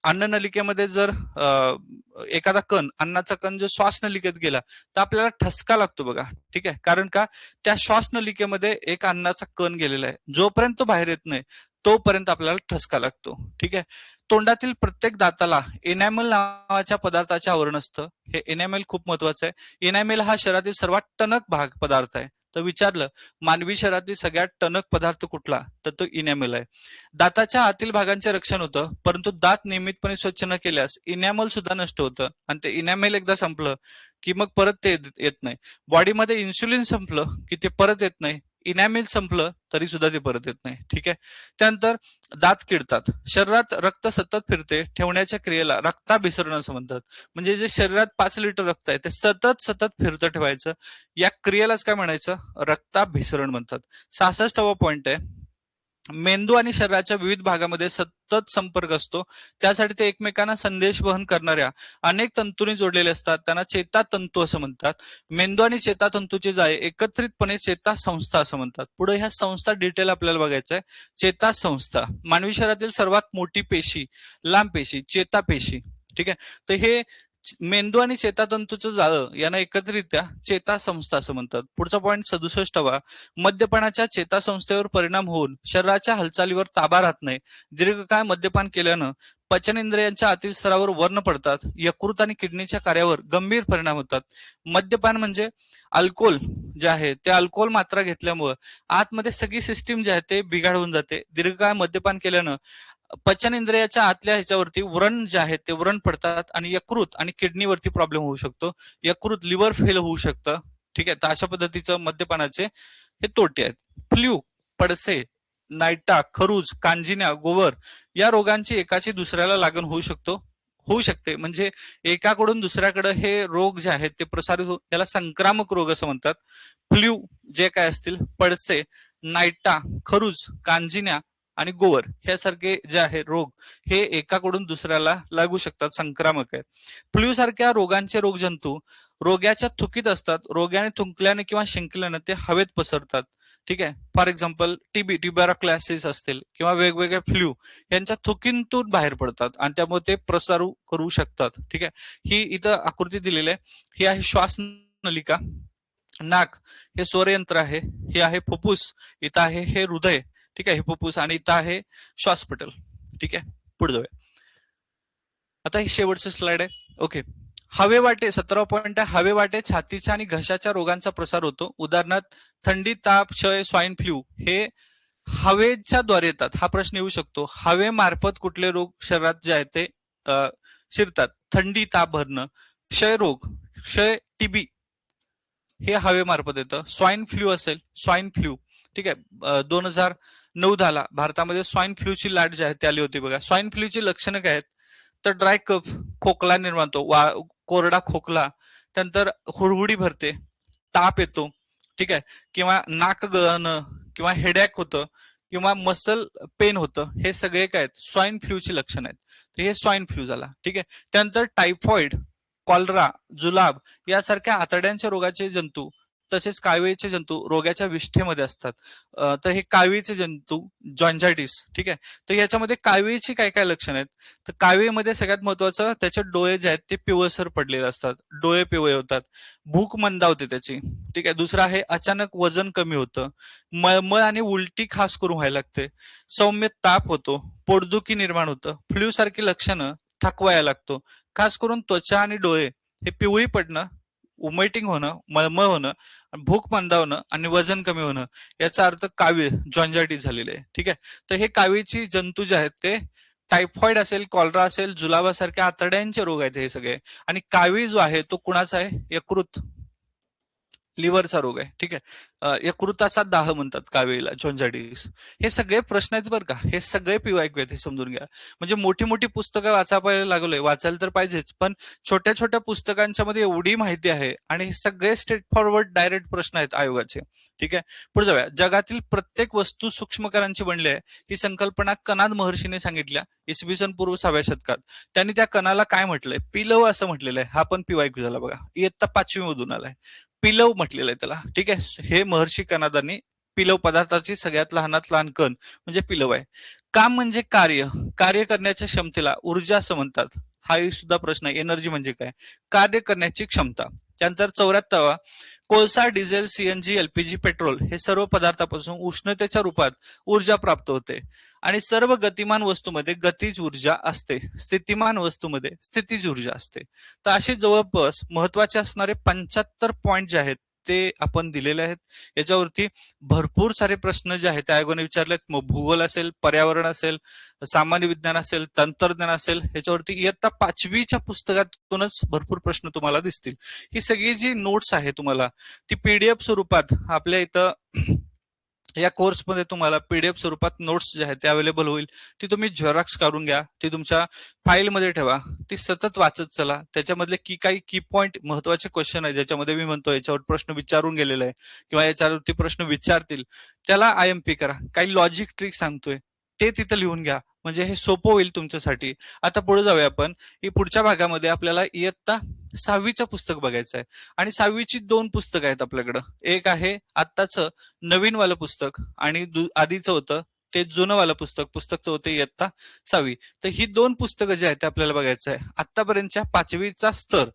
अन्ननलिकेमध्ये जर एखादा कण, अन्नाचा कण जर श्वासनलिकेत गेला तर आपल्याला ठसका लागतो बघा. ठीक आहे. कारण का, त्या श्वासनलिकेमध्ये एक अन्नाचा कण गेलेला आहे. जोपर्यंत तो बाहेर येत नाही तोपर्यंत आपल्याला ठसका लागतो. ठीक आहे. तोंडातील प्रत्येक दाताला एनॅमल नावाच्या पदार्थाचे आवरण असतं. हे एनॅमल खूप महत्वाचं आहे. एनॅमल हा शरीरातील सर्वात टणक पदार्थ आहे. तर विचारलं मानवी शरीरातील सगळ्यात टणक पदार्थ कुठला, तर तो इनॅमल आहे. दाताच्या आतील भागांचे रक्षण होतं, परंतु दात नियमितपणे स्वच्छ न केल्यास इनॅमल सुद्धा नष्ट होतं आणि ते इनॅमल एकदा संपलं की मग परत ते येत नाही. बॉडीमध्ये इन्सुलिन संपलं की ते परत येत नाही. इनॅमिल संपलं तरी सुद्धा ते परत येत नाही. ठीक आहे. त्यानंतर दात किडतात. शरीरात रक्त सतत फिरते ठेवण्याच्या क्रियेला रक्ताभिसरण असं म्हणतात. म्हणजे जे शरीरात 5 लिटर रक्त आहे ते सतत सतत फिरतं ठेवायचं, या क्रियेलाच काय म्हणायचं, रक्ताभिसरण म्हणतात. 66वा पॉइंट आहे, मेंदू आणि शरीराच्या विविध भागामध्ये सतत संपर्क असतो, त्यासाठी ते एकमेकांना संदेश वहन करणाऱ्या अनेक तंतूंनी जोडलेले असतात, त्यांना चेतातंतू असं म्हणतात. मेंदू आणि चेतातंतूचे जाळे एकत्रितपणे चेतासंस्था असं म्हणतात. पुढे ह्या संस्था डिटेल आपल्याला बघायचं आहे. चेतासंस्था, मानवी शरीरातील सर्वात मोठी पेशी, लांब पेशी, चेतापेशी. ठीक आहे. तर हे मेंदू आणि चेतातंतूचं जाळं यांना एकत्रित्या चेतासंस्था असं म्हणतात. पुढचा पॉईंट 67वा, मद्यपानाच्या चेतासंस्थेवर परिणाम होऊन शरीराच्या हालचालीवर ताबा राहत नाही. दीर्घकाळ मद्यपान केल्यानं पचनेंद्रियांच्या आतील स्तरावर वर्ण पडतात. यकृत आणि किडनीच्या कार्यावर गंभीर परिणाम होतात. मद्यपान म्हणजे अल्कोहोल जे आहे ते अल्कोहोल मात्रा घेतल्यामुळे आतमध्ये सगळी सिस्टीम जे आहे ते बिघाड होऊन जाते. दीर्घकाळ मद्यपान केल्यानं पचनेंद्रियाच्या आतल्या ह्याच्यावरती व्रण जे आहे ते व्रण पडतात आणि यकृत आणि किडनीवरती प्रॉब्लेम होऊ शकतो. यकृत लिव्हर फेल होऊ शकतं. ठीक आहे. तर अशा पद्धतीचं मद्यपानाचे हे तोटे आहेत. फ्ल्यू, पडसे, नायटा, खरूज, कांजिण्या, गोवर या रोगांची एकाची दुसऱ्याला लागण होऊ शकते. म्हणजे एकाकडून दुसऱ्याकडे हे रोग जे आहेत ते प्रसारित त्याला संक्रामक रोग असं म्हणतात. फ्ल्यू जे काय असतील, पडसे, नायटा, खरूज, कांजिण्या आणि गोवर ह्यासारखे जे आहे रोग हे एकाकडून दुसऱ्याला लागू शकतात, संक्रामक आहेत. फ्ल्यू सारख्या रोगांचे रोगजंतू रोग्याच्या थुकीत असतात. रोग्याने थुंकल्याने किंवा शिंकल्याने ते हवेत पसरतात. ठीक आहे. फॉर एक्झाम्पल ट्युबरक्युलोसिस असतील किंवा वेगवेगळे फ्ल्यू यांच्या थुकीतून बाहेर पडतात आणि त्यामुळे ते प्रसारू करू शकतात. ठीक आहे. ही इथं आकृती दिलेली आहे. ही आहे श्वास नलिका, नाक हे स्वरयंत्र आहे, हे आहे फुफ्फुस, इथं आहे हे हृदय. ठीक आहे. हे फुफ्फुस आणि इथं आहे श्वासपटल. ठीक आहे. पुढे जाऊया. आता ही शेवटचं स्लाइड आहे. ओके. हवे वाटे 17 पॉइंट आहे. हवे वाटे छातीच्या आणि घशाच्या रोगांचा प्रसार होतो. उदाहरणार्थ थंडी, ताप, क्षय, स्वाईन फ्लू हे हवेच्या द्वारे येतात. हा प्रश्न येऊ शकतो. हवेमार्फत कुठले रोग शरीरात जे आहेत ते शिरतात. थंडी, ताप भरणं, क्षयरोग, टीबी हे हवेमार्फत येतं. स्वाईन फ्लू असेल, स्वाईन फ्लू. ठीक आहे. 2009 झाला भारतामध्ये स्वाईन फ्लूची लाट जी आहे ती आली होती बघा. स्वाईन फ्लूची लक्षणं काय आहेत, तर ड्राय कफ, खोकला निर्माण होतो, कोरडा खोकला, त्यानंतर हुडहुडी भरते, ताप येतो. ठीक आहे. किंवा नाक गळणं किंवा हेडॅक होतं किंवा मसल पेन होतं. हे सगळे काय आहेत, स्वाईन फ्लूची लक्षणं आहेत. तर हे स्वाईन फ्लू झाला. ठीक आहे. त्यानंतर टायफॉइड, कॉलरा, जुलाब यासारख्या आतड्यांच्या रोगाचे जंतू तसेच कावीळचे जंतू रोगाच्या विष्ठेमध्ये असतात. तर हे कावीळचे जंतू जॉन्जायटिस. ठीक आहे. तर याच्यामध्ये कावीळची काय काय लक्षणं आहेत, तर कावीळमध्ये सगळ्यात महत्वाचं त्याचे डोळे जे आहेत ते पिवळसर पडलेले असतात, डोळे पिवळे होतात, भूक मंदावते त्याची. ठीक आहे. दुसरं आहे अचानक वजन कमी होतं, मळमळ आणि उलटी खास करून व्हायला लागते, सौम्य ताप होतो, पोटदुखी निर्माण होतं, फ्लू सारखी लक्षणं, थकवा यायला लागतो, खास करून त्वचा आणि डोळे हे पिवळी पडणं, उमेटिंग होणं, मळमळ होणं, भूक मंदावणं आणि वजन कमी होणं याचा अर्थ कावीळ जॉन्जायटिस झालेले आहे. ठीक आहे. तर हे कावीळची जंतू जे आहेत ते टायफॉइड असेल, कॉलरा असेल, जुलाबासारख्या आतड्यांचे रोग आहेत हे सगळे. आणि कावीळ जो आहे तो कुणाचा आहे, यकृत, लिव्हरचा रोग आहे. ठीक आहे. यकृताचा दाह म्हणतात कावीळला, जॉन्जायटिस. हे सगळे प्रश्न आहेत बरं का, हे सगळे PYQ आहेत, हे समजून घ्या. म्हणजे मोठी मोठी पुस्तकं वाचायला लागलोय, वाचायला तर पाहिजेच, पण छोट्या छोट्या पुस्तकांच्या मध्ये एवढी माहिती आहे आणि हे सगळे स्ट्रेट फॉरवर्ड डायरेक्ट प्रश्न आहेत आयोगाचे. ठीक आहे. पुढे जाऊया. जगातील प्रत्येक वस्तू सूक्ष्मकणांची बनली आहे ही संकल्पना कणाद महर्षीने सांगितल्या इसवी सन पूर्व 6व्या शतकात. त्यांनी त्या कणाला काय म्हटलंय, पिलव असं म्हटलेलं आहे. हा पण PYQ झाला बघा, इयत्ता 5वी मधून आलाय. पिलव म्हटलेलं आहे त्याला. ठीक आहे. हे महर्षी कणादांनी पिलव, पदार्थाची सगळ्यात लहानात लहान कण म्हणजे पिलव आहे. काम म्हणजे कार्य, कार्य करण्याच्या क्षमतेला ऊर्जा असं म्हणतात. हा सुद्धा प्रश्न आहे. एनर्जी म्हणजे काय, कार्य करण्याची क्षमता. त्यानंतर 74वा, कोळसा, डिझेल, CNG, LPG, पेट्रोल हे सर्व पदार्थापासून उष्णतेच्या रूपात ऊर्जा प्राप्त होते आणि सर्व गतिमान वस्तूमध्ये गतिज ऊर्जा असते, स्थितिमान वस्तूमध्ये स्थितीज ऊर्जा असते. तर असे जवळपास महत्वाचे असणारे 75 पॉइंट जे आहेत ते आपण दिलेले आहेत. याच्यावरती भरपूर सारे प्रश्न जे आहेत त्या आयोगाने विचारलेत. मग भूगोल असेल, पर्यावरण असेल, सामान्य विज्ञान असेल, तंत्रज्ञान असेल, ह्याच्यावरती इयत्ता 5वीच्या पुस्तकातूनच भरपूर प्रश्न तुम्हाला दिसतील. ही सगळी जी नोट्स आहे तुम्हाला ती PDF स्वरूपात आपल्या इथं या कोर्समध्ये तुम्हाला पीडीएफ स्वरूपात नोट्स जे आहेत ते अवेलेबल होईल. ती तुम्ही झेरॉक्स काढून घ्या, ती तुमच्या फाईलमध्ये ठेवा, ती सतत वाचत चला. त्याच्यामधले काही की पॉईंट महत्वाचे क्वेश्चन आहे ज्याच्यामध्ये मी म्हणतो याच्यावर प्रश्न विचारून गेलेला आहे किंवा याच्यावरती प्रश्न विचारतील, त्याला IMP करा. काही लॉजिक ट्रिक सांगतोय ते तिथं लिहून घ्या, म्हणजे हे सोपं होईल तुमच्यासाठी. आता पुढे जाऊया आपण. ही पुढच्या भागामध्ये आपल्याला इयत्ता 6वीचं पुस्तक बघायचं आहे आणि 6वीची 2 पुस्तकं आहेत आपल्याकडं. एक आहे आत्ताचं नवीन वालं पुस्तक आणि आधीचं होतं ते जुनं वालं पुस्तक. पुस्तकचं होतं इयत्ता 6वी. तर ही 2 पुस्तकं जी आहेत ते आपल्याला बघायचं आहे. आतापर्यंतच्या 5वीचा स्तर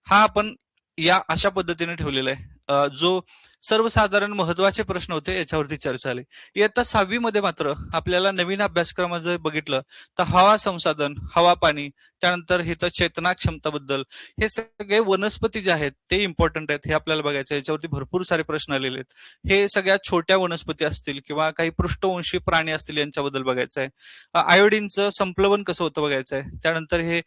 हा आपण या अशा पद्धतीने ठेवलेला आहे. जो सर्वसाधारण महत्वाचे प्रश्न होते याच्यावरती चर्चा झाली. इयत्ता 6वी मध्ये मात्र आपल्याला नवीन अभ्यासक्रमात जर बघितलं तर हवा संसाधन, हवा पाणी, त्यानंतर इथं चेतना क्षमताबद्दल, हे सगळे वनस्पती जे आहेत ते इम्पॉर्टंट आहेत, हे आपल्याला बघायचं आहे. याच्यावरती भरपूर सारे प्रश्न आलेले आहेत. हे सगळ्यात छोट्या वनस्पती असतील किंवा काही पृष्ठवंशी प्राणी असतील यांच्याबद्दल बघायचं आहे. आयोडीनचं संप्लवन कसं होतं बघायचं आहे. त्यानंतर हे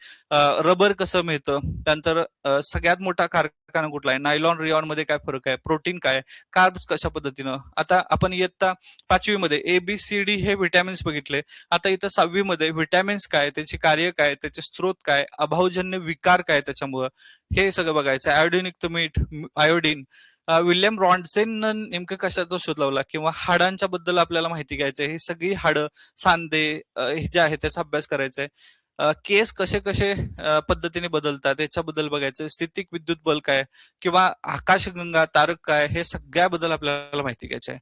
रबर कसं मिळतं, त्यानंतर सगळ्यात मोठा कारखाना कुठला आहे, नायलॉन रियॉन मध्ये काय फरक आहे, प्रोटीन काय, कार्ब्स कशा पद्धतीनं. आता आपण इयत्ता 5वी मध्ये ABCD हे विटॅमिन्स बघितले. आता इथं 6वी मध्ये विटॅमिन्स काय, त्याची कार्य काय, त्याचे स्त्रोत काय, अभावजन्य विकार काय त्याच्यामुळं, हे सगळं बघायचं. आयोडीनयुक्त मीठ, आयोडीन, विल्यम रॉन्डसेन नेमकं कशाचा शोध लावला किंवा हाडांच्या बद्दल आपल्याला माहिती घ्यायची आहे. ही सगळी हाडं, सांधे हे जे आहे त्याचा अभ्यास करायचा आहे. केस कसे कसे पद्धतीने बदलतात याच्याबद्दल बघायचं. स्थितिक विद्युत बल काय किंवा आकाशगंगा, तारक काय, हे सगळ्याबद्दल आपल्याला माहिती घ्यायचं आहे.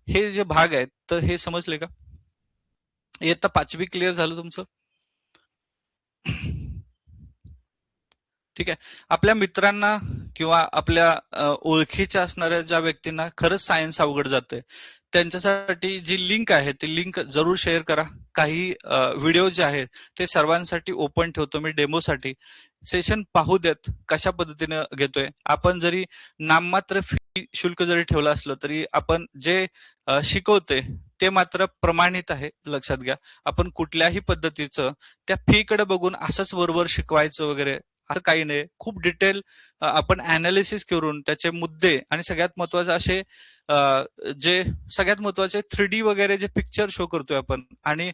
हे जे भाग आहेत तर हे समजले का? इयत्ता 5वी क्लिअर झालं तुमचं? ठीक आहे. आपल्या मित्रांना किंवा आपल्या ओळखीच्या असणाऱ्या ज्या व्यक्तींना खरंच सायन्स अवघड जाते त्यांच्यासाठी जी लिंक आहे ती लिंक जरूर शेअर करा. काही व्हिडिओ जे आहेत ते सर्वांसाठी ओपन ठेवतो मी डेमोसाठी. सेशन पाहू देत कशा पद्धतीने घेतोय. आपण जरी नाममात्र फी शुल्क जरी ठेवलं असलं तरी आपण जे शिकवतोय ते मात्र प्रमाणित आहे, लक्षात घ्या. आपण कुठल्याही पद्धतीचं त्या फी कडे बघून असंच वरवर शिकवायचं वगैरे असं काही नाही. खूप डिटेल आपण अनालिसिस करून त्याचे मुद्दे आणि सगळ्यात महत्वाचे असे जे सगळ्यात महत्वाचे 3D वगैरे जे पिक्चर शो करतोय आपण आणि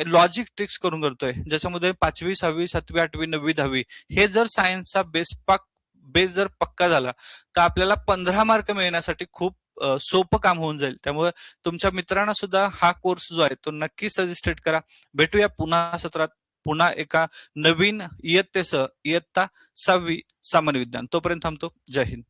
लॉजिक ट्रिक्स करून करतोय, ज्याच्यामध्ये 5वी 6वी 7वी 8वी 9वी 10वी हे जर सायन्सचा बेस जर पक्का झाला तर आपल्याला 15 मार्क मिळण्यासाठी खूप सोपं काम होऊन जाईल. त्यामुळे तुमच्या मित्रांना सुद्धा हा कोर्स जो आहे तो नक्की सजेस्टेड करा. भेटूया पुन्हा सत्रात, पुन्हा एका नवीन इयत्तेसह, इयत्ता 6वी सामान्य विज्ञान. तोपर्यंत थांबतो. जय हिंद.